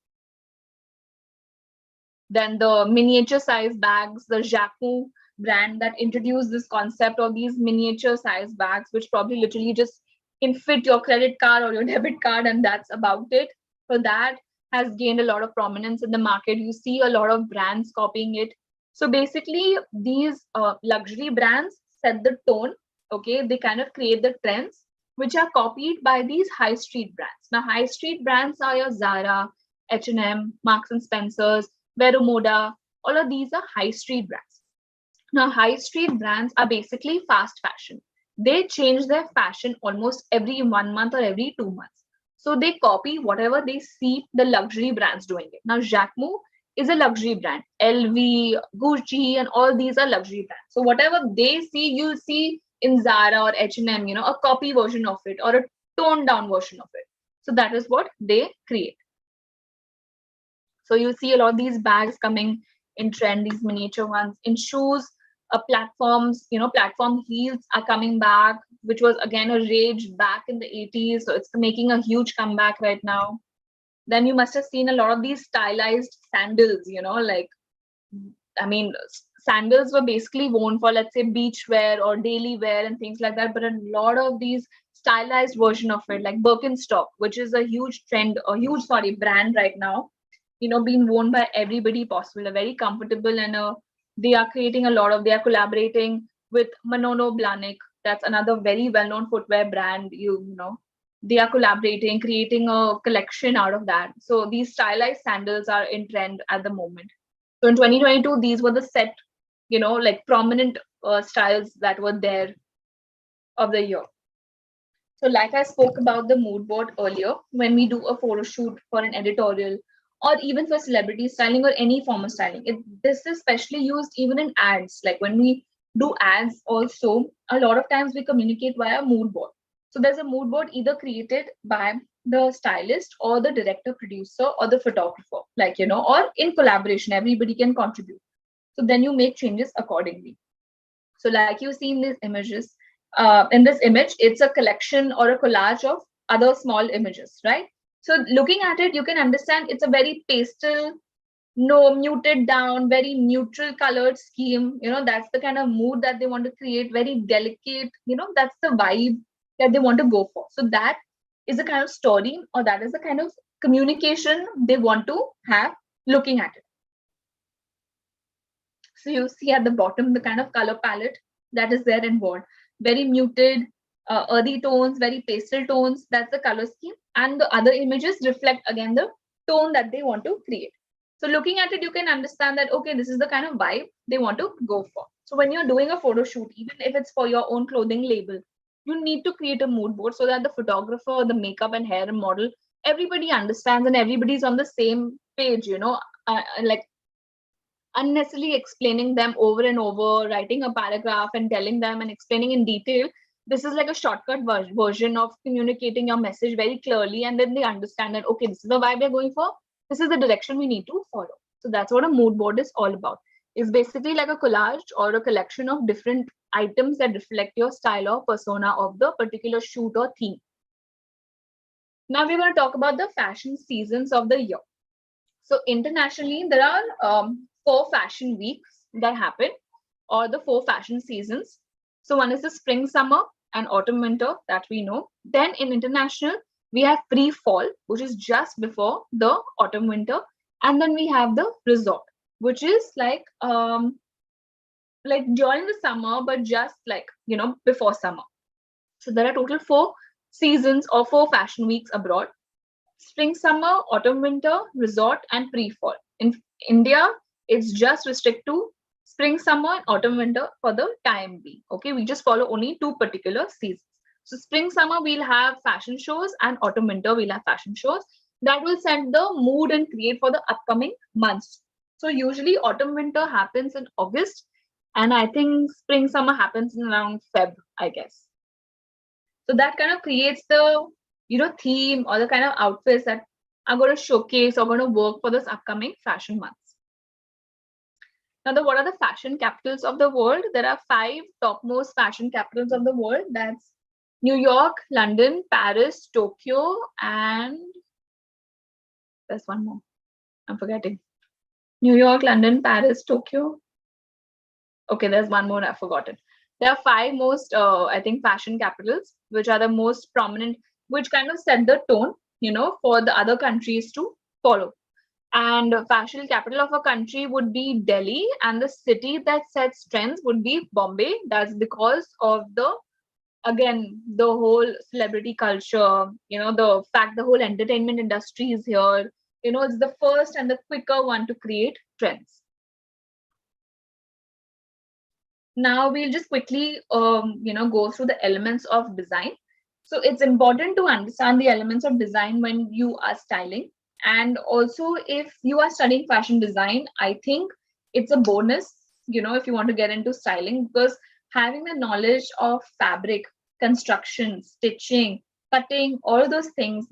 [SPEAKER 2] Then the miniature size bags, the Jacquot brand that introduced this concept of these miniature size bags, which probably literally just can fit your credit card or your debit card, and that's about it. So that has gained a lot of prominence in the market. You see a lot of brands copying it. So basically, these luxury brands set the tone. Okay, they kind of create the trends, which are copied by these high street brands. Now, high street brands are your Zara, H&M, Marks and Spencers, Vero Moda. All of these are high street brands. Now, high street brands are basically fast fashion. They change their fashion almost every 1 month or every 2 months. So they copy whatever they see the luxury brands doing it. Now, Jacquot is a luxury brand. LV, Gucci, and all these are luxury brands. So whatever they see, you'll see in Zara or H&M, a copy version of it or a toned down version of it. So that is what they create. So you see a lot of these bags coming in trend, these miniature ones. In shoes, platforms, platform heels are coming back, which was again a rage back in the 80s. So it's making a huge comeback right now. Then you must have seen a lot of these stylized sandals, sandals were basically worn for, let's say, beach wear or daily wear and things like that. But a lot of these stylized version of it, like Birkenstock, which is a huge trend, brand right now, being worn by everybody possible, very comfortable, and they are creating they are collaborating with Manolo Blahnik. That's another very well-known footwear brand, they are collaborating, creating a collection out of that. So these stylized sandals are in trend at the moment. So in 2022, these were the set, prominent styles that were there of the year. So like I spoke about the mood board earlier, when we do a photo shoot for an editorial, or even for celebrity styling or any form of styling. This is especially used even in ads. Like when we do ads also, a lot of times we communicate via mood board. So there's a mood board either created by the stylist or the director, producer, or the photographer, or in collaboration, everybody can contribute. So then you make changes accordingly. So like you see in these images, in this image, it's a collection or a collage of other small images, right? So looking at it, you can understand it's a very pastel, muted down, very neutral colored scheme. That's the kind of mood that they want to create, very delicate. That's the vibe that they want to go for. So that is the kind of story, or that is the kind of communication they want to have looking at it. So you see at the bottom the kind of color palette that is there involved. Very muted, earthy tones, very pastel tones. That's the color scheme. And the other images reflect again the tone that they want to create. So looking at it, you can understand that, okay, this is the kind of vibe they want to go for. So when you're doing a photo shoot, even if it's for your own clothing label, you need to create a mood board so that the photographer, the makeup and hair model, everybody understands and everybody's on the same page, like unnecessarily explaining them over and over, writing a paragraph and telling them and explaining in detail. This is like a shortcut version of communicating your message very clearly, and then they understand that, okay, this is the vibe we're going for. This is the direction we need to follow. So that's what a mood board is all about. It's basically like a collage or a collection of different items that reflect your style or persona of the particular shoot or theme. Now we're going to talk about the fashion seasons of the year. So internationally, there are 4 fashion weeks that happen, or the 4 fashion seasons. So one is the spring, summer, and autumn, winter that we know. Then in international, we have pre-fall, which is just before the autumn, winter. And then we have the resort, which is like during the summer, but just before summer. So there are total 4 seasons or 4 fashion weeks abroad: spring, summer, autumn, winter, resort, and pre-fall. In India, it's just restricted to spring, summer, and autumn, winter for the time being. Okay, we just follow only 2 particular seasons. So spring, summer, we'll have fashion shows, and autumn, winter, we'll have fashion shows that will set the mood and create for the upcoming months. So usually autumn, winter happens in August, and I think spring, summer happens in around Feb, I guess. So that kind of creates the theme or the kind of outfits that are going to showcase or going to work for this upcoming fashion months. Now, what are the fashion capitals of the world? There are 5 topmost fashion capitals of the world. That's New York, London, Paris, Tokyo, and there's one more. I'm forgetting. New York, London, Paris, Tokyo. Okay, there's one more I've forgotten. There are 5 most, I think, fashion capitals, which are the most prominent, which kind of set the tone, for the other countries to follow. And fashion capital of a country would be Delhi, and the city that sets trends would be Bombay. That's because of the whole celebrity culture, the fact the whole entertainment industry is here. It's the first and the quicker one to create trends. Now we'll just quickly, go through the elements of design. So it's important to understand the elements of design when you are styling. And also, if you are studying fashion design, I think it's a bonus, if you want to get into styling, because having the knowledge of fabric, construction, stitching, cutting, all those things,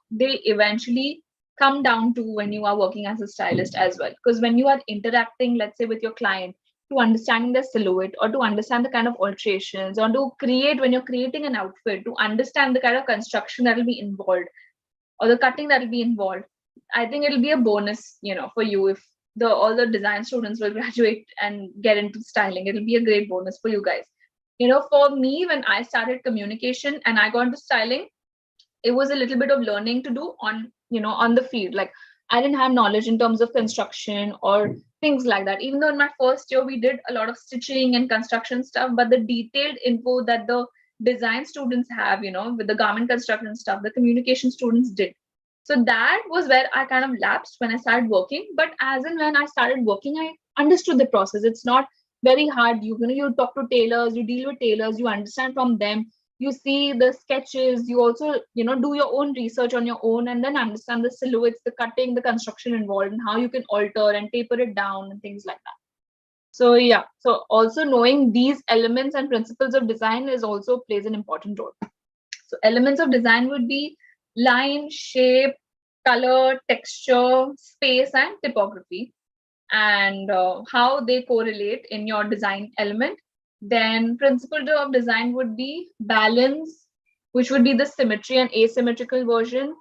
[SPEAKER 2] they eventually come down to when you are working as a stylist as well. Because when you are interacting, let's say, with your client, to understanding the silhouette or to understand the kind of alterations or to create, when you're creating an outfit, to understand the kind of construction that will be involved or the cutting that will be involved, I think it'll be a bonus, for you if all the design students will graduate and get into styling. It'll be a great bonus for you guys. For me, when I started communication and I got into styling, it was a little bit of learning to do on the field. Like I didn't have knowledge in terms of construction or things like that. Even though in my first year we did a lot of stitching and construction stuff, but the detailed info that the design students have, with the garment construction stuff, the communication students did. So that was where I kind of lapsed when I started working. But as and when I started working, I understood the process. It's not very hard. You talk to tailors, you deal with tailors, you understand from them, you see the sketches, you also, do your own research on your own and then understand the silhouettes, the cutting, the construction involved and how you can alter and taper it down and things like that. So yeah, so also knowing these elements and principles of design is also plays an important role. So elements of design would be line, shape, color, texture, space, and typography, and how they correlate in your design element. Then principle of design would be balance, which would be the symmetry and asymmetrical version.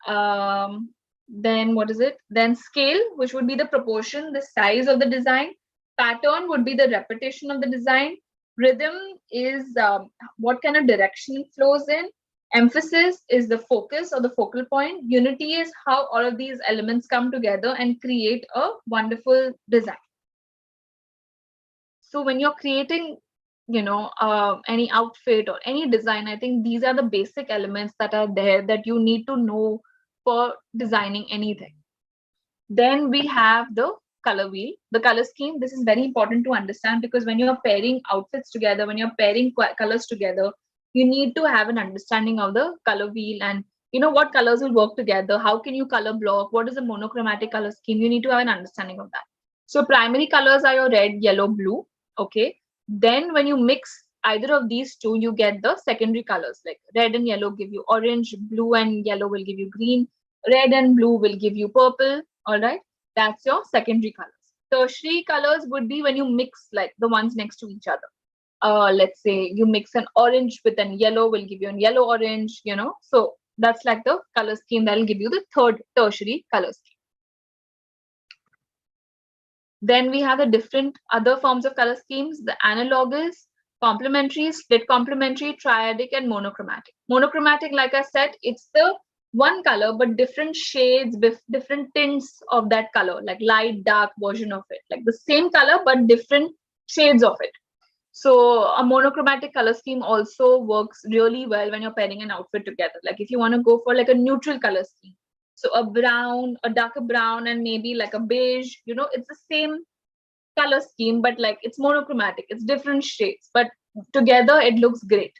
[SPEAKER 2] Then what is it? Then scale, which would be the proportion, the size of the design. Pattern would be the repetition of the design. Rhythm is what kind of direction it flows in. Emphasis is the focus or the focal point. Unity is how all of these elements come together and create a wonderful design. So when you're creating, any outfit or any design, I think these are the basic elements that are there that you need to know for designing anything. Then we have the color wheel, the color scheme. This is very important to understand because when you're pairing outfits together, when you're pairing colors together, you need to have an understanding of the color wheel and what colors will work together. How can you color block? What is a monochromatic color scheme? You need to have an understanding of that. So primary colors are your red, yellow, blue. Okay. Then when you mix either of these two, you get the secondary colors, like red and yellow give you orange, blue and yellow will give you green, red and blue will give you purple. All right. That's your secondary colors. Tertiary colors would be when you mix like the ones next to each other. Let's say you mix an orange with a yellow will give you a yellow orange, so that's like the color scheme that will give you the third tertiary color scheme. Then we have the different other forms of color schemes, the analogous, complementary, split complementary, triadic, and monochromatic. Monochromatic, like I said, it's the one color but different shades with different tints of that color, like light, dark version of it, like the same color but different shades of it. So a monochromatic color scheme also works really well when you're pairing an outfit together. Like if you want to go for like a neutral color scheme, so a brown, a darker brown, and maybe like a beige, it's the same color scheme, but like it's monochromatic, it's different shades, but together it looks great.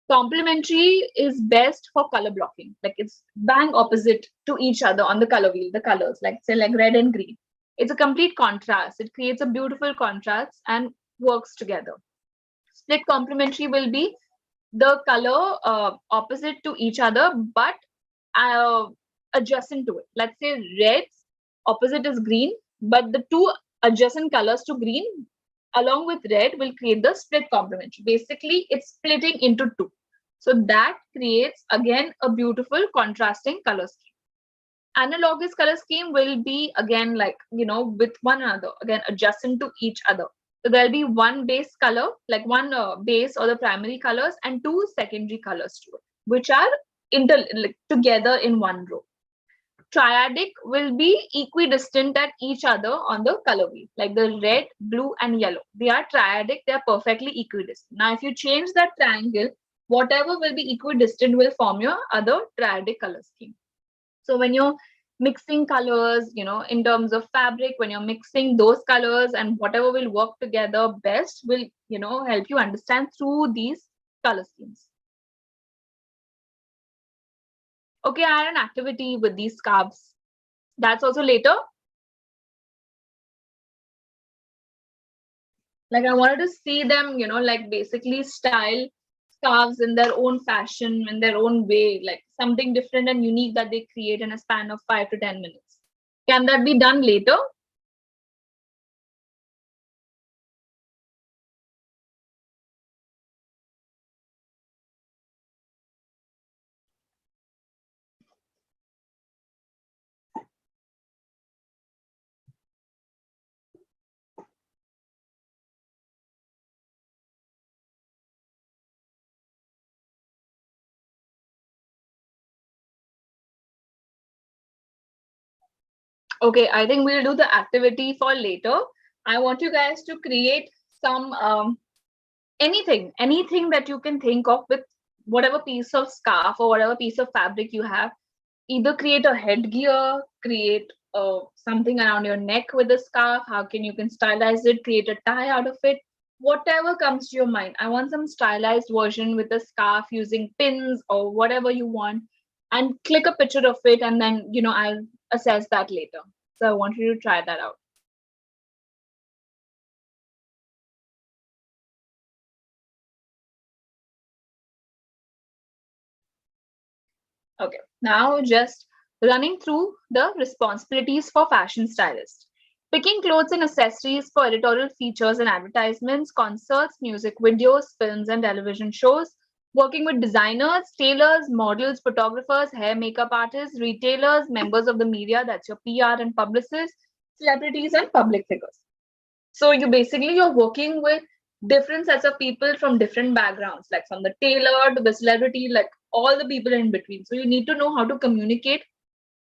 [SPEAKER 2] Complementary is best for color blocking, like it's bang opposite to each other on the color wheel, the colors, like say like red and green. It's a complete contrast. It creates a beautiful contrast and works together. Split complementary will be the color opposite to each other, but uh, adjacent to it. Let's say red's opposite is green, but the two adjacent colors to green along with red will create the split complementary. Basically, it's splitting into two. So that creates again a beautiful contrasting color scheme. Analogous color scheme will be again like, with one another, again adjacent to each other. So there'll be one base color, like one base or the primary colors, and two secondary colors to it, which are together in one row. Triadic will be equidistant at each other on the color wheel, like the red, blue, and yellow. They are triadic, they are perfectly equidistant. Now, if you change that triangle, whatever will be equidistant will form your other triadic color scheme. So when you're mixing colors, in terms of fabric, when you're mixing those colors and whatever will work together best will, help you understand through these color schemes. Okay, I had an activity with these scarves. That's also later. Like I wanted to see them, like basically style scarves in their own fashion, in their own way, like something different and unique that they create in a span of 5 to 10 minutes. Can that be done later? Okay, I think we'll do the activity for later. I want you guys to create some anything that you can think of with whatever piece of scarf or whatever piece of fabric you have. Either create a headgear, create something around your neck with a scarf. How can you stylize it, create a tie out of it, whatever comes to your mind. I want some stylized version with a scarf using pins or whatever you want, and click a picture of it, and then I'll assess that later. So I want you to try that out. Okay, now just running through the responsibilities for fashion stylists. Picking clothes and accessories for editorial features and advertisements, concerts, music videos, films and television shows. Working with designers, tailors, models, photographers, hair makeup artists, retailers, members of the media, that's your PR and publicists, celebrities and public figures. So you're working with different sets of people from different backgrounds, like from the tailor to the celebrity, like all the people in between. So you need to know how to communicate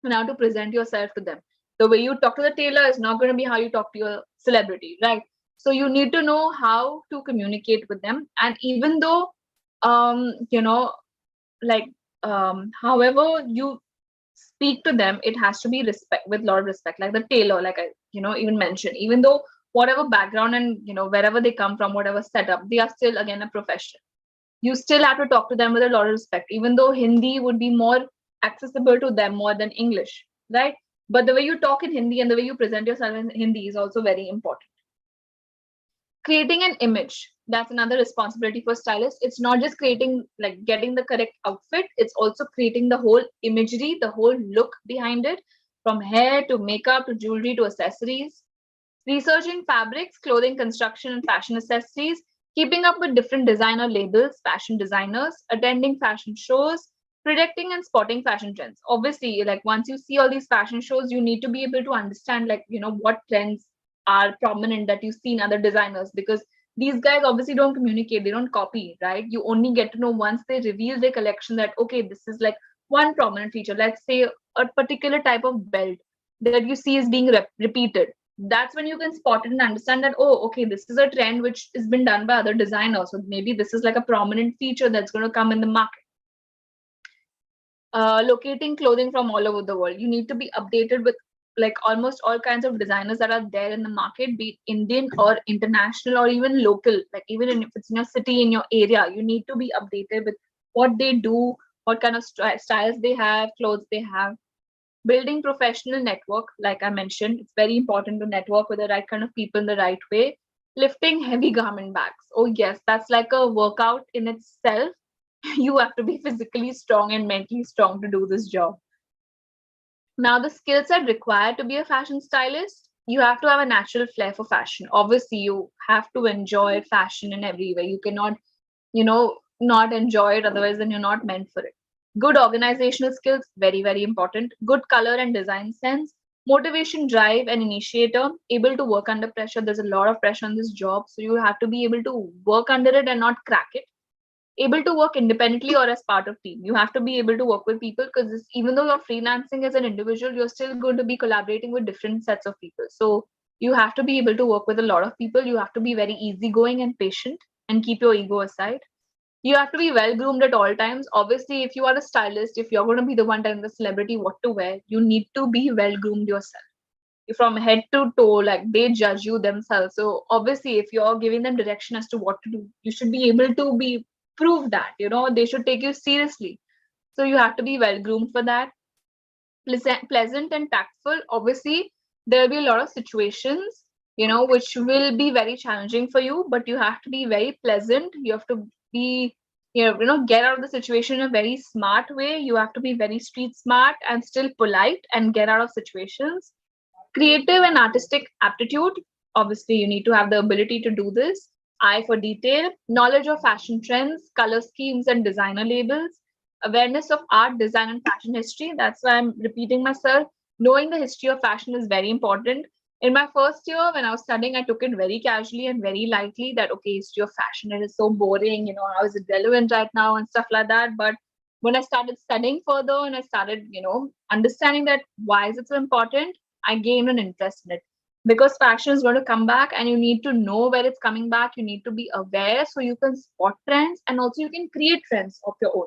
[SPEAKER 2] and how to present yourself to them. The way you talk to the tailor is not going to be how you talk to your celebrity, right? So you need to know how to communicate with them. And even though, however you speak to them, it has to be with a lot of respect. Like the tailor, like I, even mentioned, even though whatever background and, wherever they come from, whatever setup, they are still, again, a profession. You still have to talk to them with a lot of respect, even though Hindi would be more accessible to them more than English, right? But the way you talk in Hindi and the way you present yourself in Hindi is also very important. Creating an image, that's another responsibility for stylists. It's not just creating, like getting the correct outfit, it's also creating the whole imagery, the whole look behind it, from hair to makeup to jewelry to accessories. Researching fabrics, clothing, construction, and fashion accessories, keeping up with different designer labels, fashion designers, attending fashion shows, predicting and spotting fashion trends. Obviously, like once you see all these fashion shows, you need to be able to understand, like, what trends are prominent that you see in other designers, because these guys obviously don't communicate, they don't copy, right? You only get to know once they reveal their collection that, okay, this is like one prominent feature. Let's say a particular type of belt that you see is being repeated. That's when you can spot it and understand that, oh, okay, this is a trend which has been done by other designers. So maybe this is like a prominent feature that's going to come in the market. Locating clothing from all over the world. You need to be updated with like almost all kinds of designers that are there in the market, be it Indian or international or even local. Like even if it's in your city, in your area, you need to be updated with what they do, what kind of styles they have, clothes they have. Building professional network, like I mentioned, it's very important to network with the right kind of people in the right way. Lifting heavy garment bags. Oh yes, that's like a workout in itself. You have to be physically strong and mentally strong to do this job. Now, the skill set required to be a fashion stylist, you have to have a natural flair for fashion. Obviously, you have to enjoy fashion in every way. You cannot, not enjoy it, otherwise, then you're not meant for it. Good organizational skills, very, very important. Good color and design sense. Motivation, drive, and initiator, able to work under pressure. There's a lot of pressure on this job, so you have to be able to work under it and not crack it. Able to work independently or as part of team. You have to be able to work with people, because even though you're freelancing as an individual, you're still going to be collaborating with different sets of people. So you have to be able to work with a lot of people. You have to be very easygoing and patient and keep your ego aside. You have to be well groomed at all times. Obviously, if you are a stylist, if you're going to be the one telling the celebrity what to wear, you need to be well groomed yourself. From head to toe, like they judge you themselves. So obviously, if you're giving them direction as to what to do, you should be able to be prove that, they should take you seriously. So you have to be well groomed for that. Pleasant and tactful. Obviously, there will be a lot of situations, which will be very challenging for you, but you have to be very pleasant. You have to be, get out of the situation in a very smart way. You have to be very street smart and still polite and get out of situations. Creative and artistic aptitude. Obviously, you need to have the ability to do this. Eye for detail, knowledge of fashion trends, color schemes, and designer labels, awareness of art, design, and fashion history. That's why I'm repeating myself. Knowing the history of fashion is very important. In my first year, when I was studying, I took it very casually and very lightly that, okay, history of fashion, it is so boring, how is it relevant right now and stuff like that. But when I started studying further and I started, understanding that why is it so important, I gained an interest in it. Because fashion is going to come back and you need to know where it's coming back. You need to be aware so you can spot trends and also you can create trends of your own.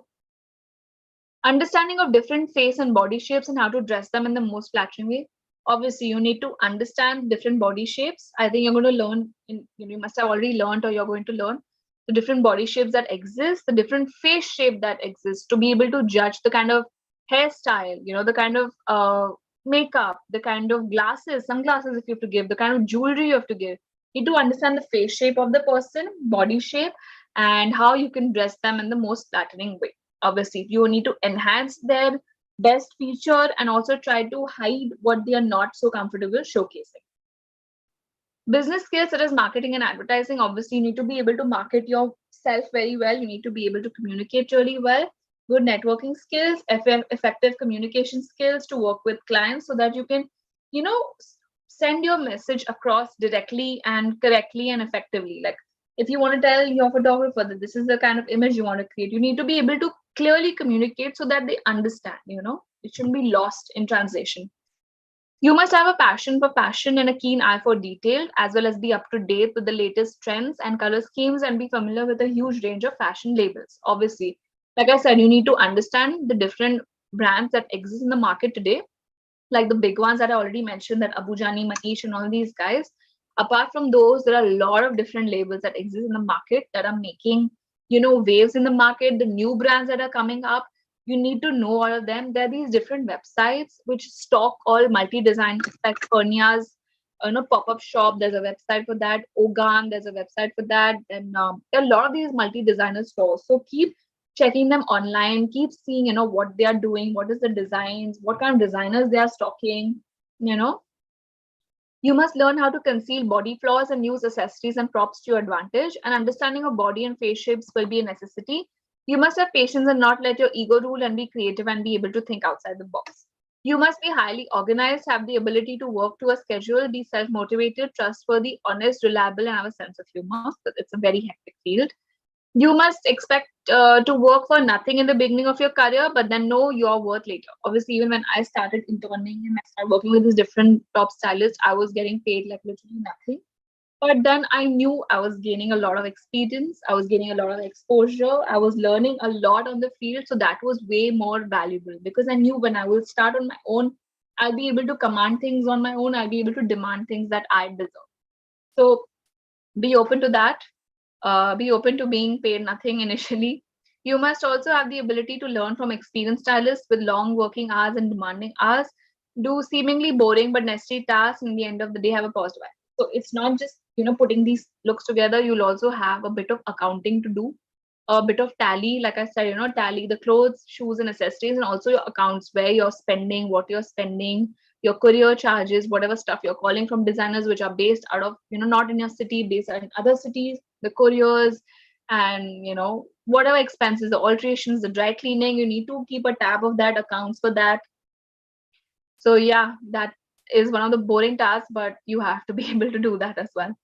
[SPEAKER 2] Understanding of different face and body shapes and how to dress them in the most flattering way. Obviously, you need to understand different body shapes. I think you're going to learn, you must have already learned or you're going to learn the different body shapes that exist, the different face shape that exists, to be able to judge the kind of hairstyle, the kind of makeup, the kind of glasses, sunglasses if you have to give, the kind of jewelry you have to give. You need to understand the face shape of the person, body shape, and how you can dress them in the most flattering way. Obviously, you need to enhance their best feature and also try to hide what they are not so comfortable showcasing. Business skills such as marketing and advertising. Obviously, you need to be able to market yourself very well. You need to be able to communicate really well. Good networking skills, effective communication skills to work with clients so that you can, send your message across directly and correctly and effectively. Like if you want to tell your photographer that this is the kind of image you want to create, you need to be able to clearly communicate so that they understand, it shouldn't be lost in translation. You must have a passion for fashion and a keen eye for detail, as well as be up to date with the latest trends and color schemes and be familiar with a huge range of fashion labels. Obviously, like I said, you need to understand the different brands that exist in the market today, like the big ones that I already mentioned, that Abujani, Manish, and all these guys. Apart from those, there are a lot of different labels that exist in the market that are making, waves in the market, the new brands that are coming up. You need to know all of them. There are these different websites which stock all multi-design, like Pernia's, pop-up shop. There's a website for that. Ogan, there's a website for that. And there are a lot of these multi-designer stores. So keep checking them online. Keep seeing, what they are doing. What is the designs? What kind of designers they are stocking? You must learn how to conceal body flaws and use accessories and props to your advantage. And understanding of body and face shapes will be a necessity. You must have patience and not let your ego rule and be creative and be able to think outside the box. You must be highly organized, have the ability to work to a schedule, be self-motivated, trustworthy, honest, reliable, and have a sense of humor. So it's a very hectic field. You must expect to work for nothing in the beginning of your career, but then know your worth later. Obviously, even when I started interning and I started working with these different top stylists, I was getting paid like literally nothing. But then I knew I was gaining a lot of experience. I was gaining a lot of exposure. I was learning a lot on the field. So that was way more valuable because I knew when I will start on my own, I'll be able to command things on my own. I'll be able to demand things that I deserve. So be open to that. Be open to being paid nothing initially. You must also have the ability to learn from experienced stylists with long working hours and demanding hours. Do seemingly boring but necessary tasks. In the end of the day, have a positive eye. So it's not just putting these looks together. You'll also have a bit of accounting to do, a bit of tally, like I said, tally the clothes, shoes, and accessories, and also your accounts, where you're spending, what you're spending, your courier charges, whatever stuff you're calling from designers which are based out of, not in your city, based in other cities, the couriers, and whatever expenses, the alterations, the dry cleaning, you need to keep a tab of that, accounts for that. So yeah, that is one of the boring tasks, but you have to be able to do that as well.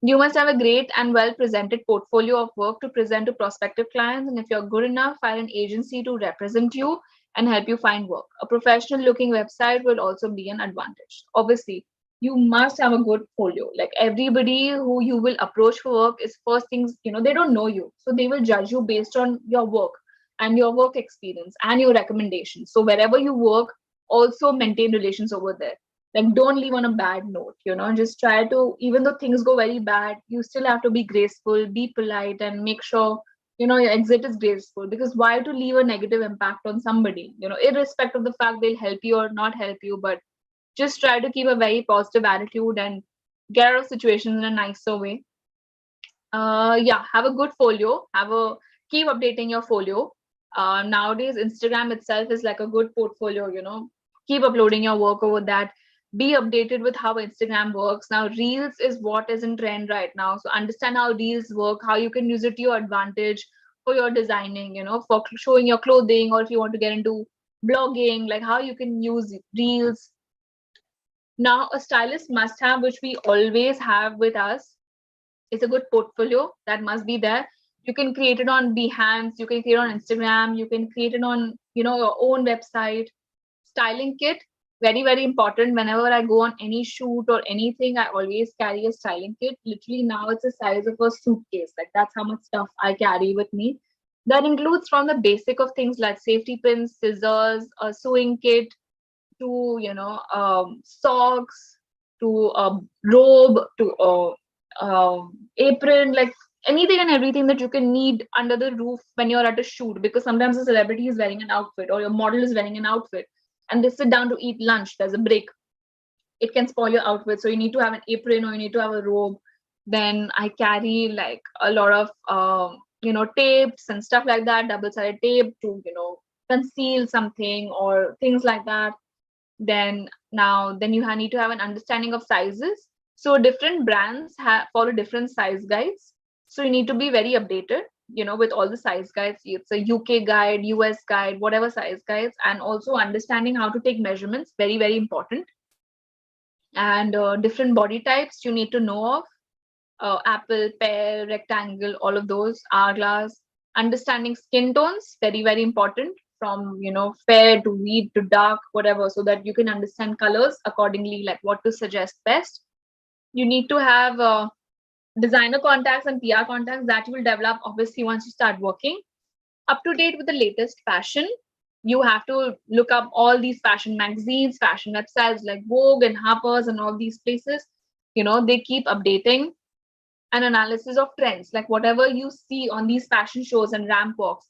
[SPEAKER 2] You must have a great and well presented portfolio of work to present to prospective clients. And if you're good enough, find an agency to represent you and help you find work. A professional looking website will also be an advantage. Obviously, you must have a good portfolio. Like everybody who you will approach for work is first things, they don't know you. So they will judge you based on your work and your work experience and your recommendations. So wherever you work, also maintain relations over there. Like don't leave on a bad note, just try to, even though things go very bad, you still have to be graceful, be polite, and make sure your exit is graceful. Because why to leave a negative impact on somebody, irrespective of the fact they'll help you or not help you, but just try to keep a very positive attitude and get out of situations in a nicer way. Yeah, have a good folio, keep updating your folio. Nowadays Instagram itself is like a good portfolio, keep uploading your work over that. Be updated with how Instagram works. Now reels is what is in trend right now, so understand how reels work, how you can use it to your advantage for your designing, for showing your clothing, or if you want to get into blogging, like how you can use reels. Now a stylist must have, which we always have with us, is a good portfolio. That must be there. You can create it on Behance, you can create it on Instagram, you can create it on your own website. Styling kit, very, very important. Whenever I go on any shoot or anything, I always carry a styling kit. Literally now it's the size of a suitcase. Like that's how much stuff I carry with me. That includes from the basic of things like safety pins, scissors, a sewing kit, to socks, to a robe, to a apron, like anything and everything that you can need under the roof when you're at a shoot. Because sometimes a celebrity is wearing an outfit or your model is wearing an outfit and they sit down to eat lunch, there's a break, it can spoil your outfit. So you need to have an apron or you need to have a robe. Then I carry like a lot of tapes and stuff like that, double-sided tape to conceal something or things like that. Then you need to have an understanding of sizes. So different brands follow different size guides, so you need to be very updated with all the size guides. It's a UK guide, US guide, whatever size guides. And also understanding how to take measurements, very, very important. And different body types you need to know of, apple, pear, rectangle, all of those, hourglass. Understanding skin tones, very, very important, from fair to wheat to dark, whatever, so that you can understand colors accordingly, like what to suggest best. You need to have designer contacts and PR contacts that you will develop obviously once you start working. Up to date with the latest fashion, you have to look up all these fashion magazines, fashion websites like Vogue and Harper's and all these places. They keep updating. An analysis of trends, like whatever you see on these fashion shows and ramp walks,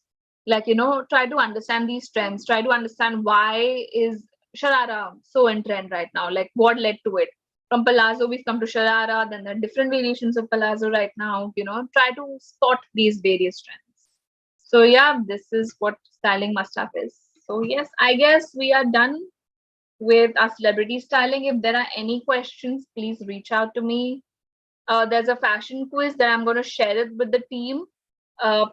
[SPEAKER 2] like try to understand these trends, try to understand why is sharara so in trend right now, like what led to it. From palazzo we've come to sharara, then there are different variations of palazzo right now. Try to spot these various trends. So yeah, this is what styling must have is. So yes, I guess we are done with our celebrity styling. If there are any questions, please reach out to me. There's a fashion quiz that I'm going to share it with the team.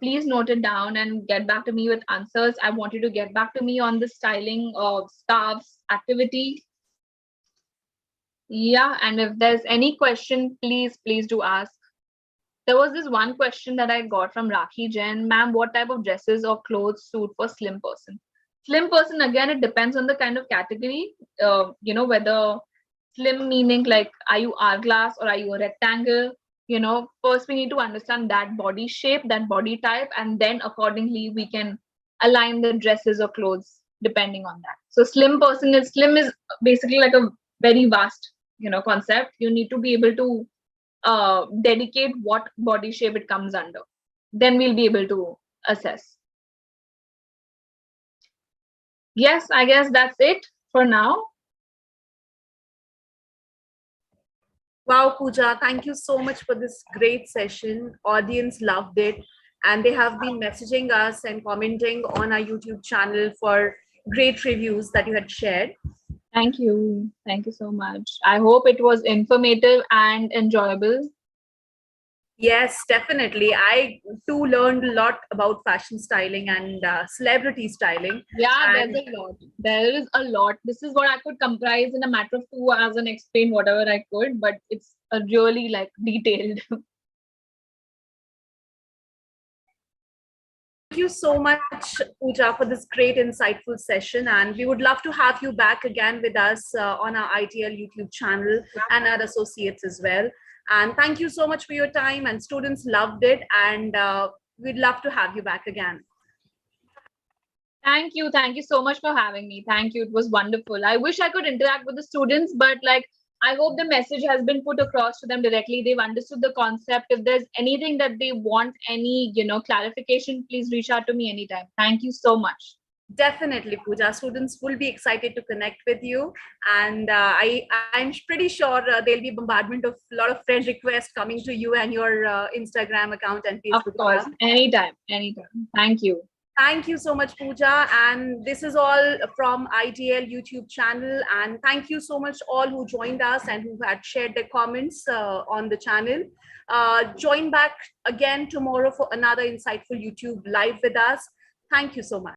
[SPEAKER 2] Please note it down and get back to me with answers. I want you to get back to me on the styling of scarves activity. Yeah, and if there's any question, please do ask. There was this one question that I got from Rakhi Jain. Ma'am, what type of dresses or clothes suit for slim person? Slim person, again, it depends on the kind of category. Whether slim meaning like, are you hourglass or are you a rectangle? First we need to understand that body shape, that body type, and then accordingly we can align the dresses or clothes depending on that. So slim person is basically like a very vast, concept. You need to be able to dedicate what body shape it comes under. Then we'll be able to assess. Yes, I guess that's it for now.
[SPEAKER 3] Wow, Pooja, thank you so much for this great session. Audience loved it. And they have been messaging us and commenting on our YouTube channel for great reviews that you had shared.
[SPEAKER 2] Thank you. Thank you so much. I hope it was informative and enjoyable.
[SPEAKER 3] Yes, definitely. I too learned a lot about fashion styling and celebrity styling.
[SPEAKER 2] Yeah,
[SPEAKER 3] And
[SPEAKER 2] there's a lot. There is a lot. This is what I could comprise in a matter of 2 hours and explain whatever I could, but it's a really detailed.
[SPEAKER 3] thank you so much, Pooja, for this great, insightful session. And we would love to have you back again with us on our ITL YouTube channel and our associates as well. And thank you so much for your time. And students loved it. And we'd love to have you back again.
[SPEAKER 2] Thank you. Thank you so much for having me. Thank you. It was wonderful. I wish I could interact with the students, but I hope the message has been put across to them directly. They've understood the concept. If there's anything that they want, any, clarification, please reach out to me anytime. Thank you so much.
[SPEAKER 3] Definitely, Pooja. Students will be excited to connect with you. And I'm pretty sure there'll be bombardment of a lot of friend requests coming to you and your Instagram account and Facebook
[SPEAKER 2] Of course.
[SPEAKER 3] account.
[SPEAKER 2] Anytime. Anytime. Thank you.
[SPEAKER 3] Thank you so much, Pooja. And this is all from IDL YouTube channel. And thank you so much all who joined us and who had shared their comments on the channel. Join back again tomorrow for another insightful YouTube live with us. Thank you so much.